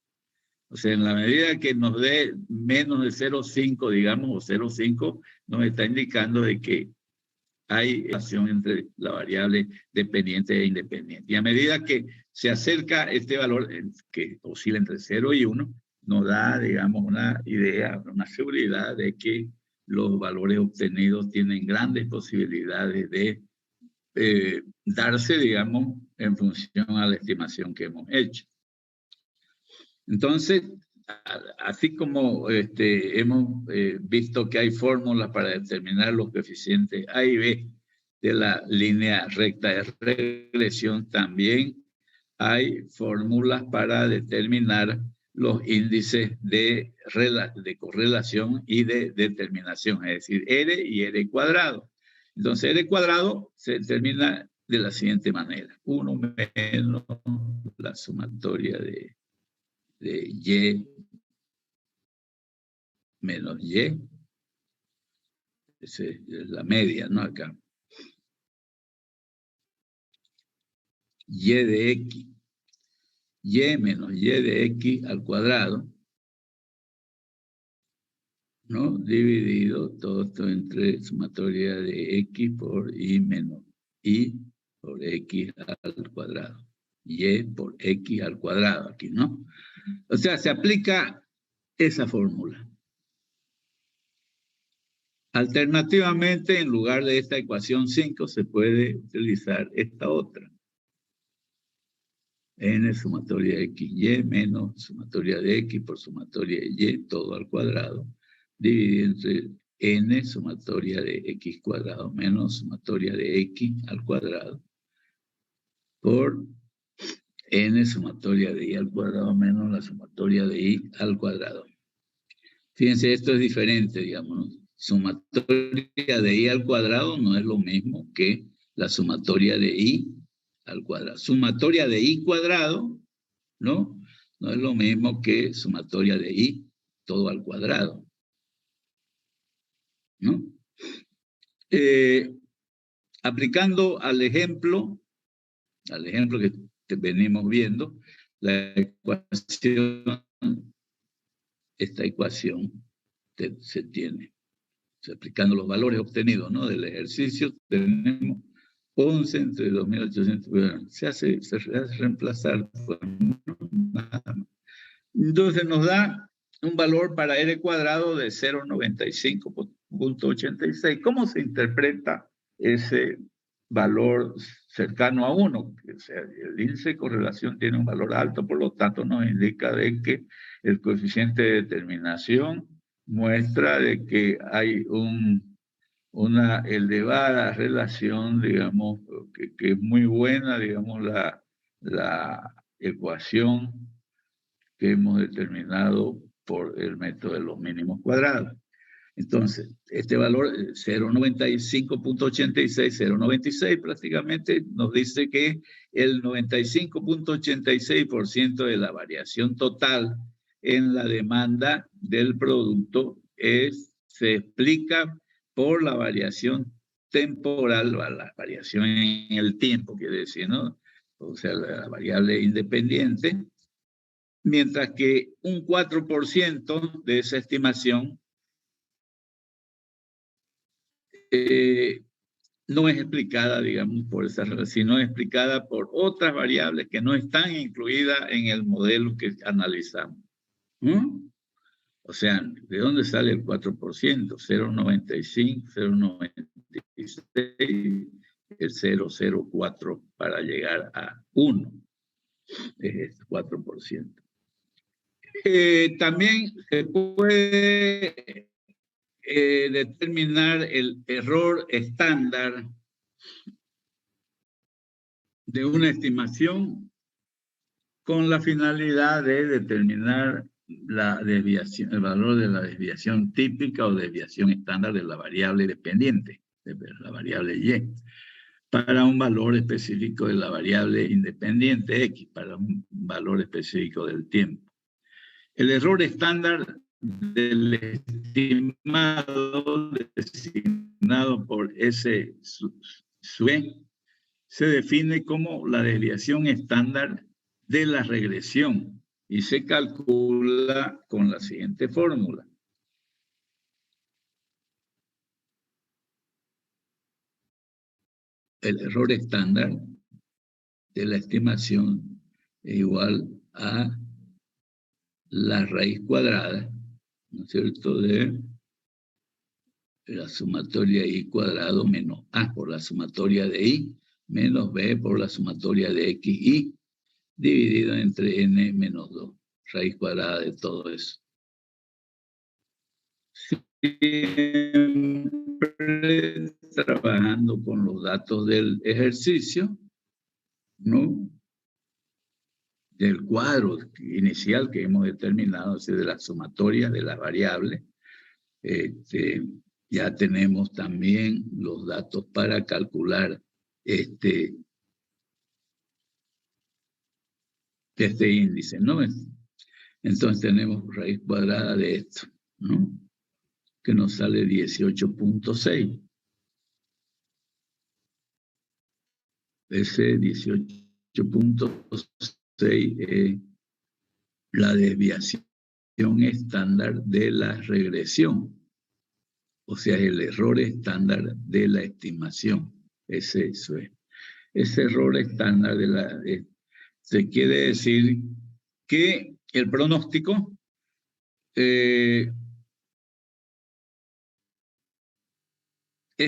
O sea, en la medida que nos dé menos de 0,5, digamos, o 0,5, nos está indicando de que hay relación entre la variable dependiente e independiente. Y a medida que se acerca este valor, que oscila entre 0 y 1, nos da, digamos, una idea, una seguridad de que los valores obtenidos tienen grandes posibilidades de darse, digamos, en función a la estimación que hemos hecho. Entonces, así como hemos visto que hay fórmulas para determinar los coeficientes A y B de la línea recta de regresión, también hay fórmulas para determinar los índices de correlación y de determinación, es decir, R y R cuadrado. Entonces, R cuadrado se determina de la siguiente manera: 1 menos la sumatoria de Y menos Y. Esa es la media, ¿no? Acá. Y de X. Y menos Y de X al cuadrado, ¿no? Dividido todo esto entre sumatoria de X por Y menos Y por X al cuadrado. Y por X al cuadrado aquí, ¿no? O sea, se aplica esa fórmula. Alternativamente, en lugar de esta ecuación 5, se puede utilizar esta otra. N sumatoria de XY menos sumatoria de X por sumatoria de Y, todo al cuadrado, dividido entre N sumatoria de X cuadrado menos sumatoria de X al cuadrado, por N sumatoria de Y al cuadrado menos la sumatoria de Y al cuadrado. Fíjense, esto es diferente, digamos. Sumatoria de Y al cuadrado no es lo mismo que la sumatoria de Y al cuadrado. Sumatoria de Y cuadrado, ¿no? No es lo mismo que sumatoria de Y todo al cuadrado. ¿no? Aplicando al ejemplo que venimos viendo, esta ecuación se tiene. O sea, aplicando los valores obtenidos, ¿no?, del ejercicio, tenemos 11 entre 2.800. Bueno, se hace reemplazar. Pues, nada más. Entonces nos da un valor para R cuadrado de 0,95.86. ¿Cómo se interpreta ese valor cercano a 1? O sea, el índice de correlación tiene un valor alto, por lo tanto nos indica de que el coeficiente de determinación muestra de que hay una elevada relación, digamos, que es muy buena, digamos, la ecuación que hemos determinado por el método de los mínimos cuadrados. Entonces, este valor 0,95.86, 0,96 prácticamente nos dice que el 95.86% de la variación total en la demanda del producto se explica por la variación temporal, la variación en el tiempo, quiere decir, ¿no? O sea, la variable independiente, mientras que un 4% de esa estimación no es explicada, digamos, por esa relación, sino es explicada por otras variables que no están incluidas en el modelo que analizamos. O sea, ¿de dónde sale el 4%? 0,95, 0,96, el 0,04 para llegar a 1. Es el 4%. También se puede determinar el error estándar de una estimación con la finalidad de determinar la desviación, el valor de la desviación típica o desviación estándar de la variable dependiente, de la variable Y, para un valor específico de la variable independiente X, para un valor específico del tiempo. El error estándar del estimado designado por S sub E se define como la desviación estándar de la regresión y se calcula con la siguiente fórmula. El error estándar de la estimación es igual a la raíz cuadrada, ¿no es cierto?, de la sumatoria I cuadrado menos A por la sumatoria de I menos B por la sumatoria de XI dividido entre N menos 2, raíz cuadrada de todo eso. Siempre trabajando con los datos del ejercicio, ¿no?, del cuadro inicial que hemos determinado, de la sumatoria de las variables. Ya tenemos también los datos para calcular este índice, ¿no? Entonces tenemos raíz cuadrada de esto, ¿no?, que nos sale 18.6. Ese 18.6 es la desviación estándar de la regresión. O sea, el error estándar de la estimación. Eso es. Ese error estándar se quiere decir que el pronóstico es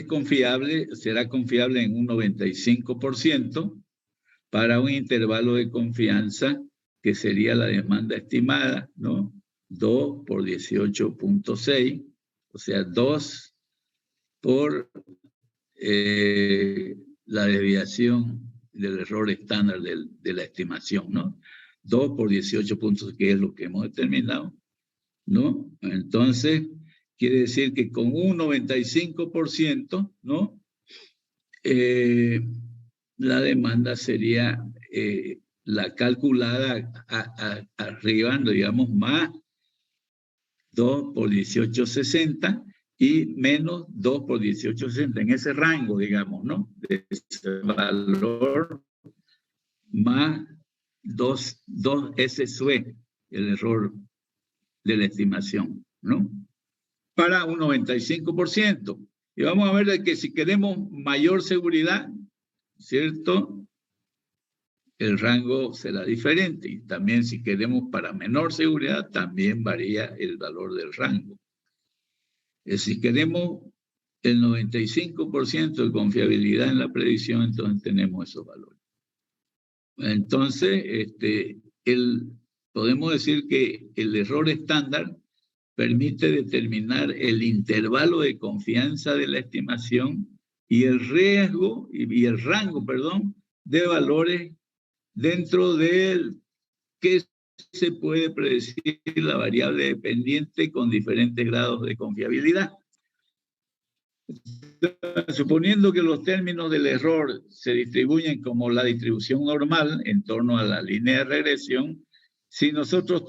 confiable, será confiable en un 95% para un intervalo de confianza que sería la demanda estimada, ¿no? 2 por 18.6, o sea, 2 por la desviación del error estándar de la estimación, ¿no? 2 por 18 puntos, que es lo que hemos determinado, ¿no? Entonces, quiere decir que con un 95%, ¿no?, la demanda sería la calculada arriba, digamos, más 2 por 18.60, y menos 2 por 1860, en ese rango, digamos, ¿no? De ese valor más 2 SSUE, el error de la estimación, ¿no? Para un 95%. Y vamos a ver de que si queremos mayor seguridad, ¿cierto? El rango será diferente. Y también si queremos para menor seguridad, también varía el valor del rango. Si queremos el 95% de confiabilidad en la predicción, entonces tenemos esos valores. Entonces, podemos decir que el error estándar permite determinar el intervalo de confianza de la estimación y el riesgo y el rango, perdón, de valores dentro del que se puede predecir la variable dependiente con diferentes grados de confiabilidad. Suponiendo que los términos del error se distribuyen como la distribución normal en torno a la línea de regresión, si nosotros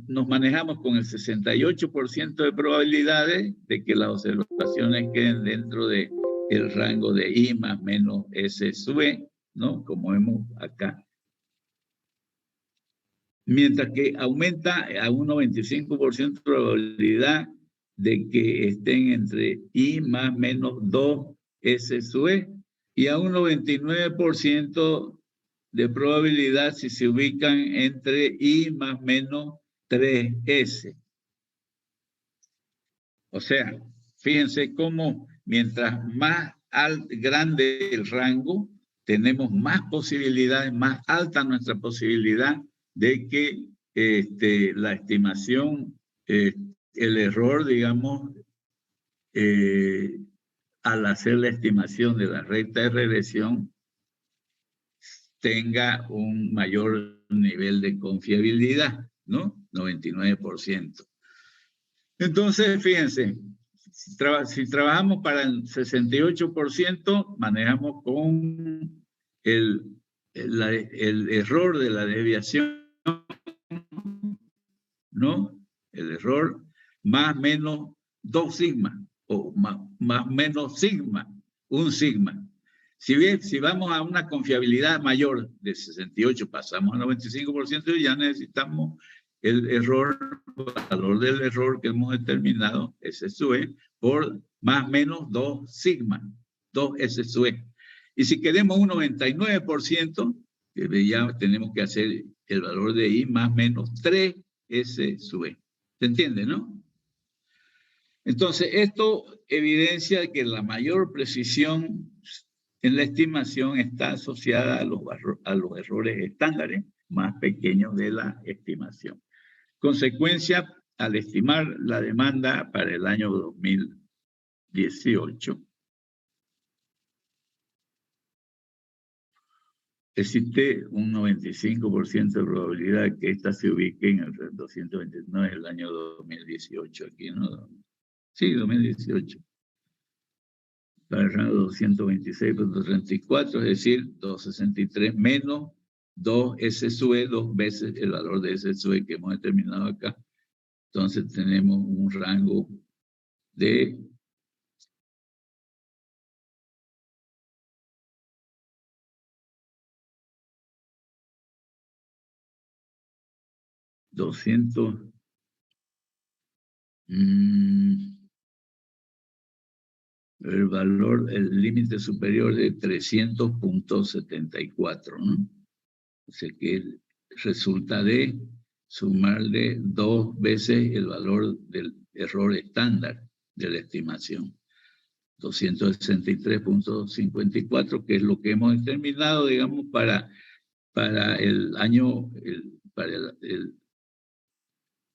nos manejamos con el 68% de probabilidades de que las observaciones queden dentro del rango de I más menos S sub E, ¿no? Como vemos acá. Mientras que aumenta a un 95% de probabilidad de que estén entre I más menos 2 S sub E y a un 99% de probabilidad si se ubican entre I más menos 3S. O sea, fíjense cómo mientras más grande el rango, tenemos más posibilidades, más alta nuestra posibilidad de que la estimación, el error, digamos, al hacer la estimación de la recta de regresión, tenga un mayor nivel de confiabilidad, ¿no? 99%. Entonces, fíjense, si trabajamos para el 68%, manejamos con el error de la desviación, ¿no? El error más menos 2 sigma, o más menos sigma, un sigma. Si vamos a una confiabilidad mayor de 68, pasamos al 95%, ya necesitamos el valor del error que hemos determinado, S sub E, por más menos 2 sigma, 2 S sub E. Y si queremos un 99%, ya tenemos que hacer el valor de I más menos 3 S sub E. ¿Se entiende, no? Entonces, esto evidencia que la mayor precisión en la estimación está asociada a los errores estándares más pequeños de la estimación. Consecuencia, al estimar la demanda para el año 2018, existe un 95% de probabilidad de que ésta se ubique en el 229 del año 2018, aquí, ¿no? Sí, 2018. Para el rango 226.34, es decir, 263 menos 2 S sub E, 2 veces el valor de S sub E que hemos determinado acá. Entonces tenemos un rango de 200. El valor, el límite superior de 300.74, ¿no? O sea que resulta de sumarle 2 veces el valor del error estándar de la estimación. 263.54, que es lo que hemos determinado, digamos, para el año,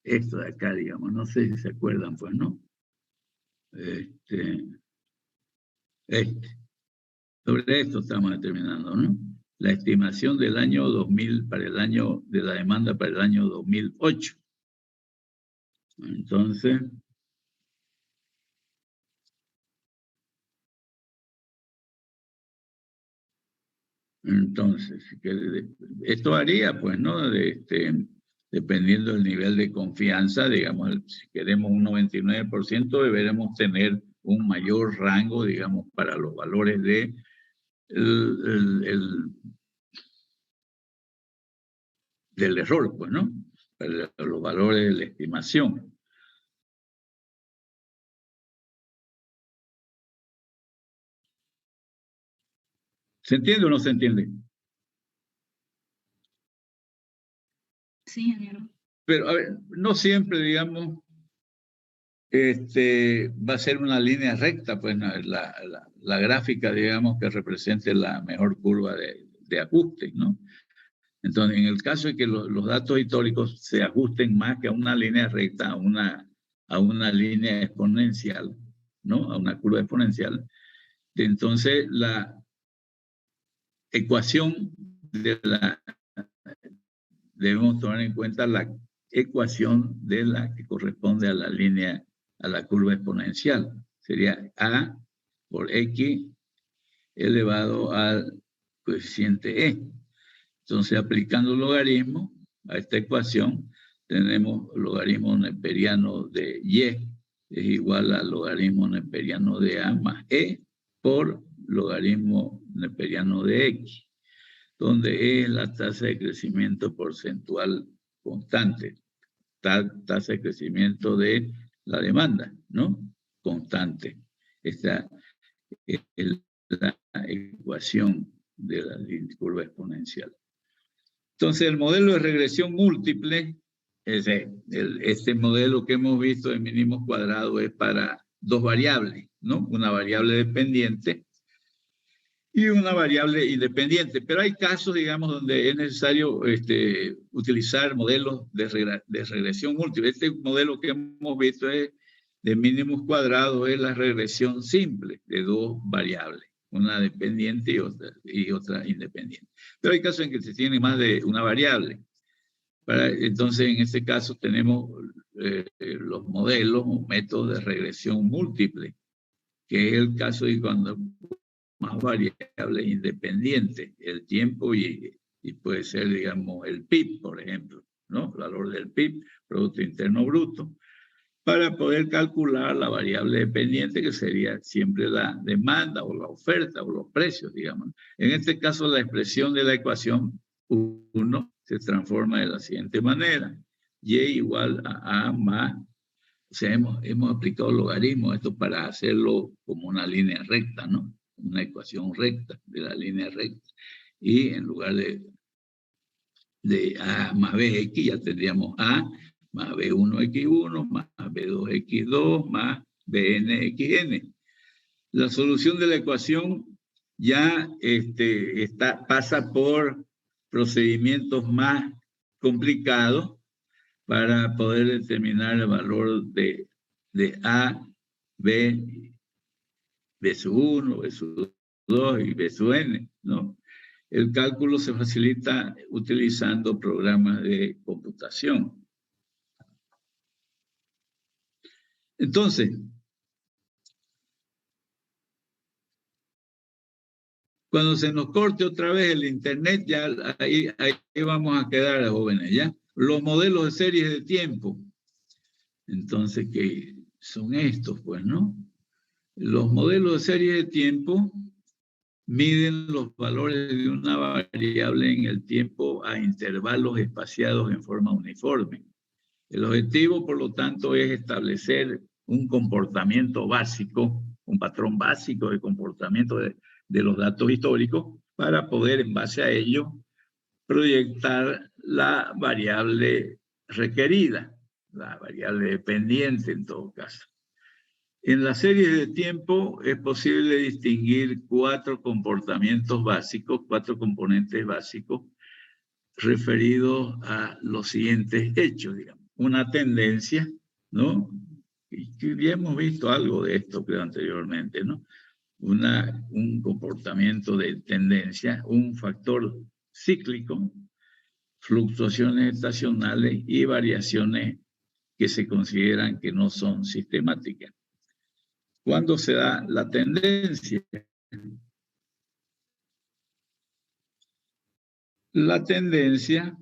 esto de acá, digamos, no sé si se acuerdan, pues, ¿no? Sobre esto estamos determinando, ¿no? La estimación del año 2000 para el año de la demanda para el año 2008. Entonces, esto haría, pues, ¿no? dependiendo del nivel de confianza, digamos, si queremos un 99%, deberemos tener un mayor rango, digamos, para los valores de del error, pues, ¿no? Para los valores de la estimación. ¿Se entiende o no se entiende? Sí, ingeniero. Pero, a ver, no siempre, digamos, va a ser una línea recta, pues la gráfica, digamos, que represente la mejor curva de ajuste, ¿no? Entonces, en el caso de que los datos históricos se ajusten más que a una línea recta, a una línea exponencial, ¿no? A una curva exponencial, entonces la ecuación debemos tomar en cuenta la ecuación de la que corresponde a la línea, a la curva exponencial. Sería A por X elevado al coeficiente E. Entonces, aplicando logaritmo a esta ecuación, tenemos logaritmo neperiano de Y es igual al logaritmo neperiano de A más E por logaritmo neperiano de X, donde E es la tasa de crecimiento porcentual constante, tasa de crecimiento de la demanda, ¿no? Constante. Esta es la ecuación de la curva exponencial. Entonces, el modelo de regresión múltiple, este modelo que hemos visto de mínimos cuadrados es para dos variables, ¿no? Una variable dependiente y una variable independiente. Pero hay casos, digamos, donde es necesario utilizar modelos de regresión múltiple. Este modelo que hemos visto es de mínimos cuadrados, es la regresión simple de dos variables, una dependiente y otra independiente. Pero hay casos en que se tiene más de una variable. Entonces, en este caso tenemos los modelos o métodos de regresión múltiple, que es el caso de cuando más variables independientes, el tiempo y puede ser, digamos, el PIB, por ejemplo, ¿no? El valor del PIB, Producto Interno Bruto, para poder calcular la variable dependiente, que sería siempre la demanda o la oferta o los precios, digamos. En este caso, la expresión de la ecuación 1 se transforma de la siguiente manera: Y igual a más, o sea, hemos aplicado logaritmo, esto para hacerlo como una línea recta, ¿no? Una ecuación recta de la línea recta. Y en lugar de A más BX, ya tendríamos A más B1X1 más B2X2 más BNXN. La solución de la ecuación ya pasa por procedimientos más complicados para poder determinar el valor de A, B, B sub 1, B sub 2 y B sub n, ¿no? El cálculo se facilita utilizando programas de computación. Entonces, cuando se nos corte otra vez el internet, ya ahí vamos a quedar, jóvenes, ¿ya? Los modelos de series de tiempo. Entonces, ¿qué son estos? Pues, ¿no? Los modelos de series de tiempo miden los valores de una variable en el tiempo a intervalos espaciados en forma uniforme. El objetivo, por lo tanto, es establecer un comportamiento básico, un patrón básico de comportamiento de los datos históricos para poder, en base a ello, proyectar la variable requerida, la variable dependiente en todo caso. En las series de tiempo es posible distinguir cuatro comportamientos básicos, cuatro componentes básicos referidos a los siguientes hechos, digamos. Una tendencia, ¿no? Y ya hemos visto algo de esto, creo, anteriormente, ¿no? Un comportamiento de tendencia, un factor cíclico, fluctuaciones estacionales y variaciones que se consideran que no son sistemáticas. ¿Cuándo se da la tendencia? La tendencia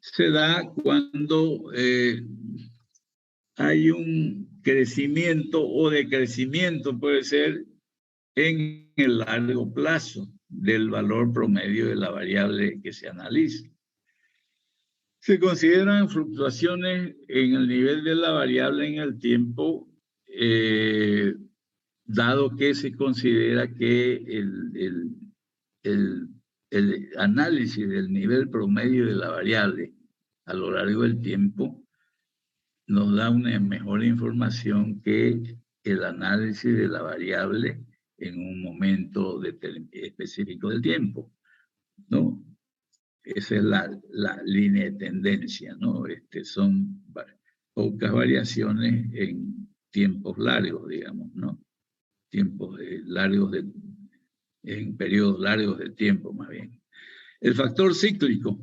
se da cuando hay un crecimiento o decrecimiento, puede ser, en el largo plazo del valor promedio de la variable que se analiza. Se consideran fluctuaciones en el nivel de la variable en el tiempo, dado que se considera que el análisis del nivel promedio de la variable a lo largo del tiempo nos da una mejor información que el análisis de la variable en un momento específico del tiempo, ¿no? Esa es la línea de tendencia, ¿no? Son pocas variaciones en tiempos largos, digamos, ¿no? Tiempos largos, en periodos largos de tiempo, más bien. El factor cíclico,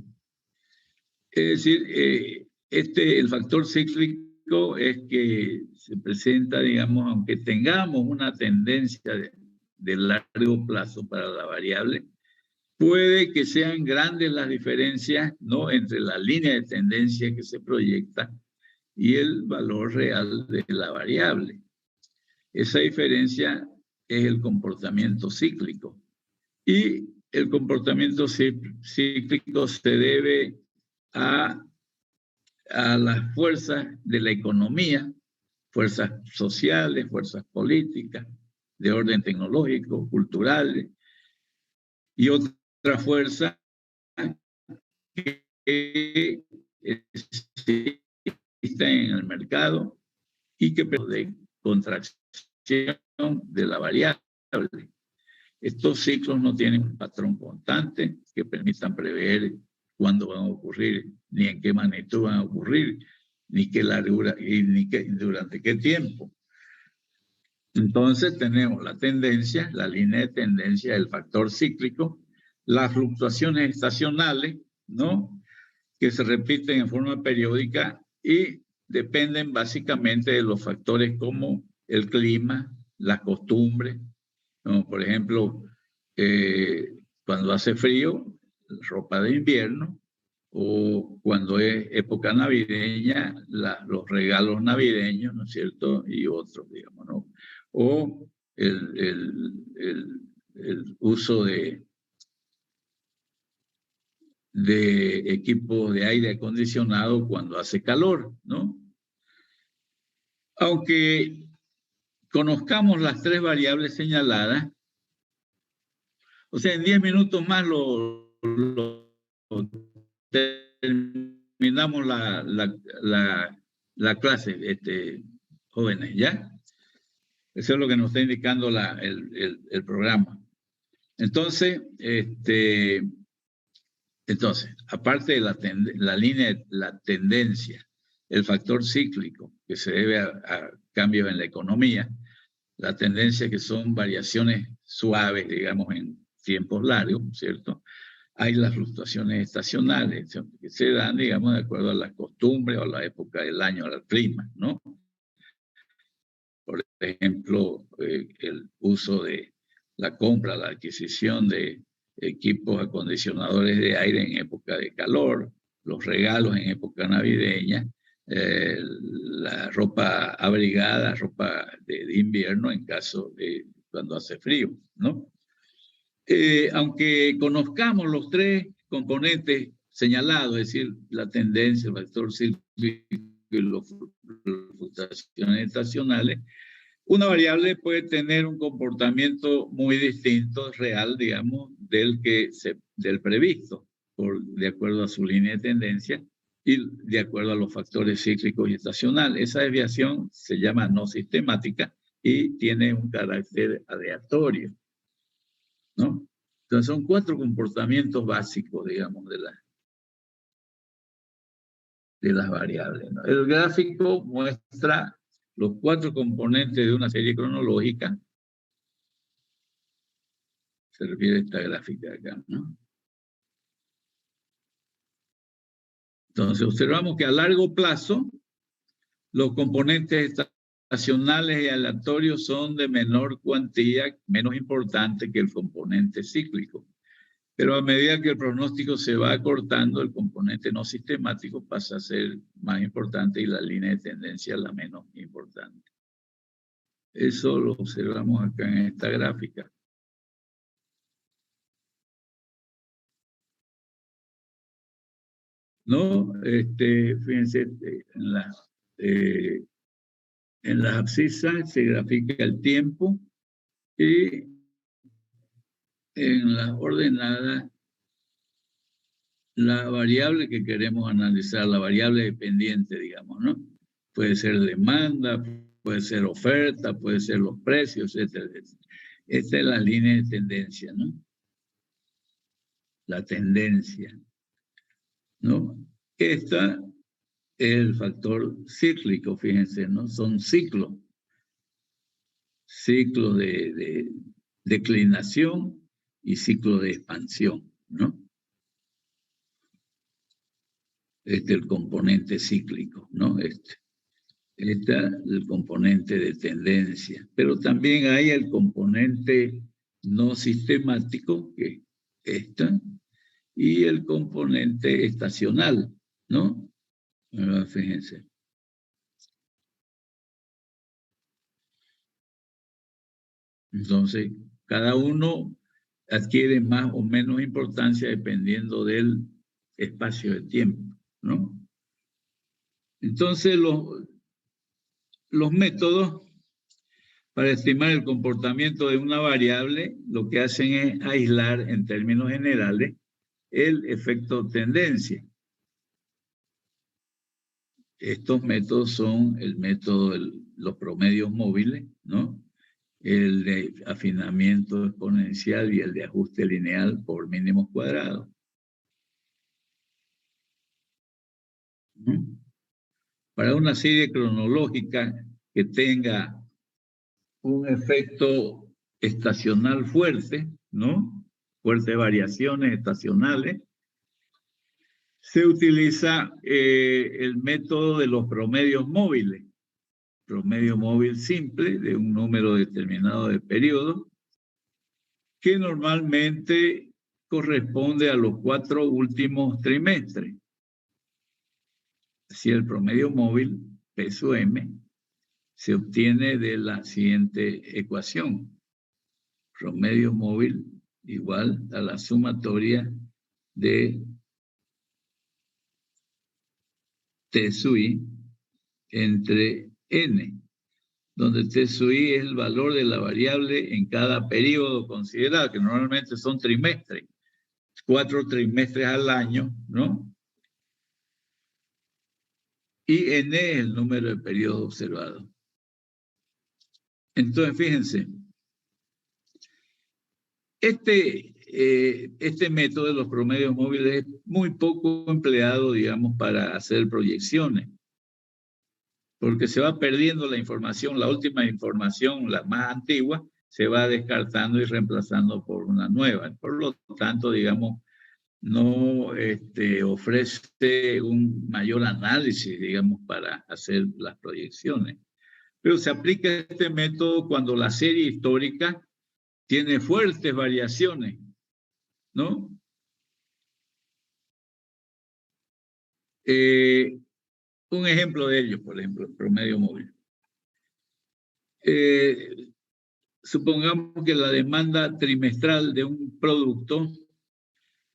es decir, el factor cíclico es que se presenta, digamos, aunque tengamos una tendencia de largo plazo para la variable, puede que sean grandes las diferencias, ¿no?, entre la línea de tendencia que se proyecta y el valor real de la variable. Esa diferencia es el comportamiento cíclico. Y el comportamiento cíclico se debe a las fuerzas de la economía, fuerzas sociales, fuerzas políticas, de orden tecnológico, culturales, y otra fuerza que existe en el mercado y que de contracción de la variable. Estos ciclos no tienen un patrón constante que permitan prever cuándo van a ocurrir, ni en qué magnitud van a ocurrir, ni qué largura y ni durante qué tiempo. Entonces tenemos la tendencia, la línea de tendencia, el factor cíclico, las fluctuaciones estacionales, ¿no?, que se repiten en forma periódica y dependen básicamente de los factores como el clima, las costumbres, ¿no? Por ejemplo, cuando hace frío, ropa de invierno, o cuando es época navideña, los regalos navideños, ¿no es cierto? Y otros, digamos, ¿no? O el uso de equipos de aire acondicionado cuando hace calor, ¿no? Aunque conozcamos las tres variables señaladas, o sea, en 10 minutos más terminamos la clase, jóvenes, ¿ya? Eso es lo que nos está indicando el programa. Entonces, aparte de la línea, la tendencia, el factor cíclico que se debe a cambios en la economía, la tendencia que son variaciones suaves, digamos, en tiempos largos, ¿cierto? Hay las fluctuaciones estacionales que se dan, digamos, de acuerdo a las costumbres o a la época del año, al clima, ¿no? Por ejemplo, el uso de la compra, la adquisición de equipos acondicionadores de aire en época de calor, los regalos en época navideña, la ropa abrigada, ropa de invierno en caso de cuando hace frío, ¿no? Aunque conozcamos los tres componentes señalados, es decir, la tendencia, el factor cíclico y las fluctuaciones estacionales, una variable puede tener un comportamiento muy distinto, real, digamos, del previsto, de acuerdo a su línea de tendencia y de acuerdo a los factores cíclicos y estacionales. Esa desviación se llama no sistemática y tiene un carácter aleatorio, ¿no? Entonces son 4 comportamientos básicos, digamos, de las variables, ¿no? El gráfico muestra los 4 componentes de una serie cronológica. Se refiere a esta gráfica acá, ¿no? Entonces observamos que a largo plazo los componentes estacionales y aleatorios son de menor cuantía, menos importante que el componente cíclico. Pero a medida que el pronóstico se va acortando, el componente no sistemático pasa a ser más importante y la línea de tendencia la menos importante. Eso lo observamos acá en esta gráfica. ¿No? Fíjense, en las abscisas se grafica el tiempo y en las ordenadas la variable que queremos analizar, la variable dependiente, digamos, ¿no? Puede ser demanda, puede ser oferta, puede ser los precios, etcétera, etcétera. Esta es la línea de tendencia, ¿no? La tendencia, ¿no? Esta es el factor cíclico, fíjense, ¿no? Son ciclos. Ciclo de declinación y ciclo de expansión, ¿no? Este es el componente cíclico, ¿no? Este es el componente de tendencia. Pero también hay el componente no sistemático, que es y el componente estacional, ¿no? Fíjense. Entonces, cada uno adquiere más o menos importancia dependiendo del espacio de tiempo, ¿no? Entonces, los métodos para estimar el comportamiento de una variable lo que hacen es aislar en términos generales el efecto tendencia. Estos métodos son el método de los promedios móviles, ¿no? El de afinamiento exponencial y el de ajuste lineal por mínimos cuadrados. ¿No? Para una serie cronológica que tenga un efecto estacional fuerte, ¿no? Fuertes variaciones estacionales, se utiliza el método de los promedios móviles. Promedio móvil simple de un número determinado de periodos, que normalmente corresponde a los 4 últimos trimestres. Así el promedio móvil, P sub M, se obtiene de la siguiente ecuación. Promedio móvil igual a la sumatoria de T sub I entre N, donde T sub I es el valor de la variable en cada periodo considerado, que normalmente son trimestres, 4 trimestres al año, ¿no? Y N es el número de periodos observados. Entonces, fíjense, este método de los promedios móviles es muy poco empleado, digamos, para hacer proyecciones, porque se va perdiendo la información, la última información, la más antigua, se va descartando y reemplazando por una nueva. Por lo tanto, digamos, no ofrece un mayor análisis, digamos, para hacer las proyecciones. Pero se aplica este método cuando la serie histórica tiene fuertes variaciones, ¿no? Un ejemplo de ello, por ejemplo, el promedio móvil. Supongamos que la demanda trimestral de un producto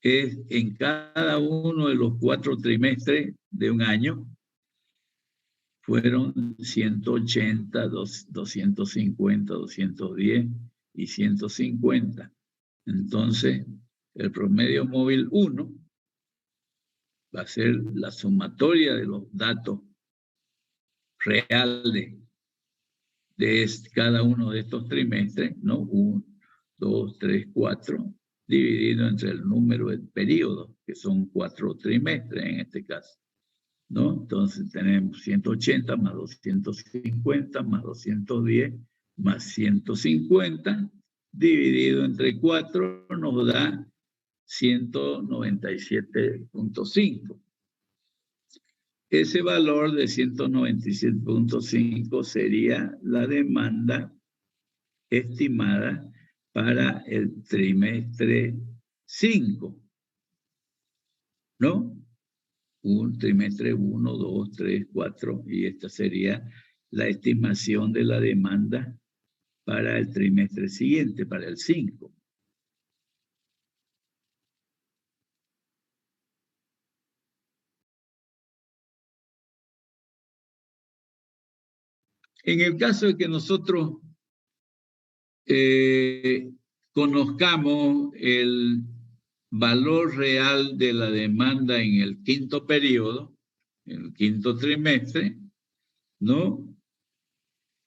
es en cada uno de los 4 trimestres de un año, fueron 180, 250, 210 y 150. Entonces, el promedio móvil 1 va a ser la sumatoria de los datos reales de cada uno de estos trimestres, ¿no? 1, 2, 3, 4, dividido entre el número de periodos, que son 4 trimestres en este caso, ¿no? Entonces tenemos 180 más 250 más 210 más 150, dividido entre 4 nos da 197.5. Ese valor de 197.5 sería la demanda estimada para el trimestre 5, ¿no? Un trimestre 1, 2, 3, 4, y esta sería la estimación de la demanda para el trimestre siguiente, para el 5. En el caso de que nosotros conozcamos el valor real de la demanda en el quinto periodo, en el quinto trimestre, ¿no?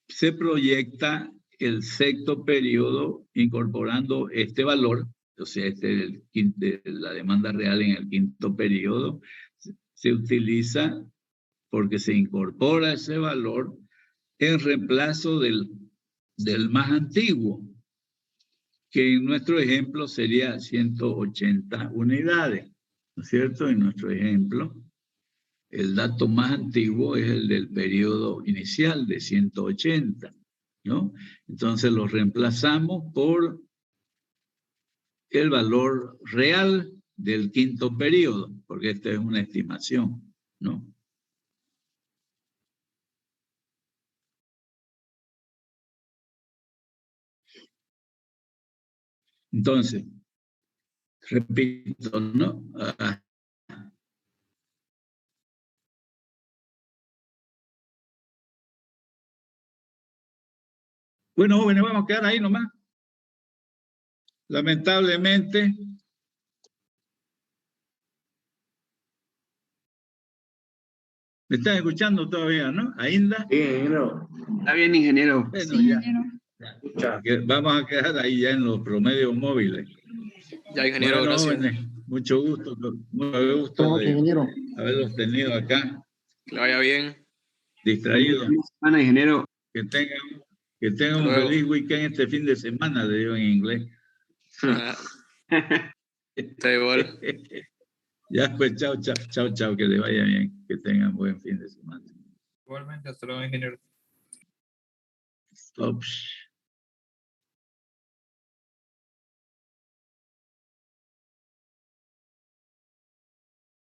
Se proyecta el sexto periodo incorporando este valor, o sea, la demanda real en el quinto periodo, se utiliza porque se incorpora ese valor en reemplazo del más antiguo, que en nuestro ejemplo sería 180 unidades, ¿no es cierto? En nuestro ejemplo, el dato más antiguo es el del periodo inicial de 180, ¿no? Entonces lo reemplazamos por el valor real del quinto periodo, porque esta es una estimación, ¿no? Entonces, repito, ¿no? Bueno, jóvenes, vamos a quedar ahí nomás. Lamentablemente, ¿me están escuchando todavía, no? ¿Ainda? Sí, ingeniero. Está bien, ingeniero. Bueno, Sí, ya. ingeniero. Vamos a quedar ahí ya en los promedios móviles. Ya, ingeniero, Bueno, gracias. jóvenes, mucho gusto de ingeniero. haberlos tenido acá, Que le vaya bien. distraídos. Feliz semana, ingeniero. Que tengan Hasta un luego. feliz weekend este fin de semana, le digo en inglés. Está igual. Ya, pues, chao, que le vaya bien, que tengan buen fin de semana. Igualmente, hasta luego, ingeniero. Ops.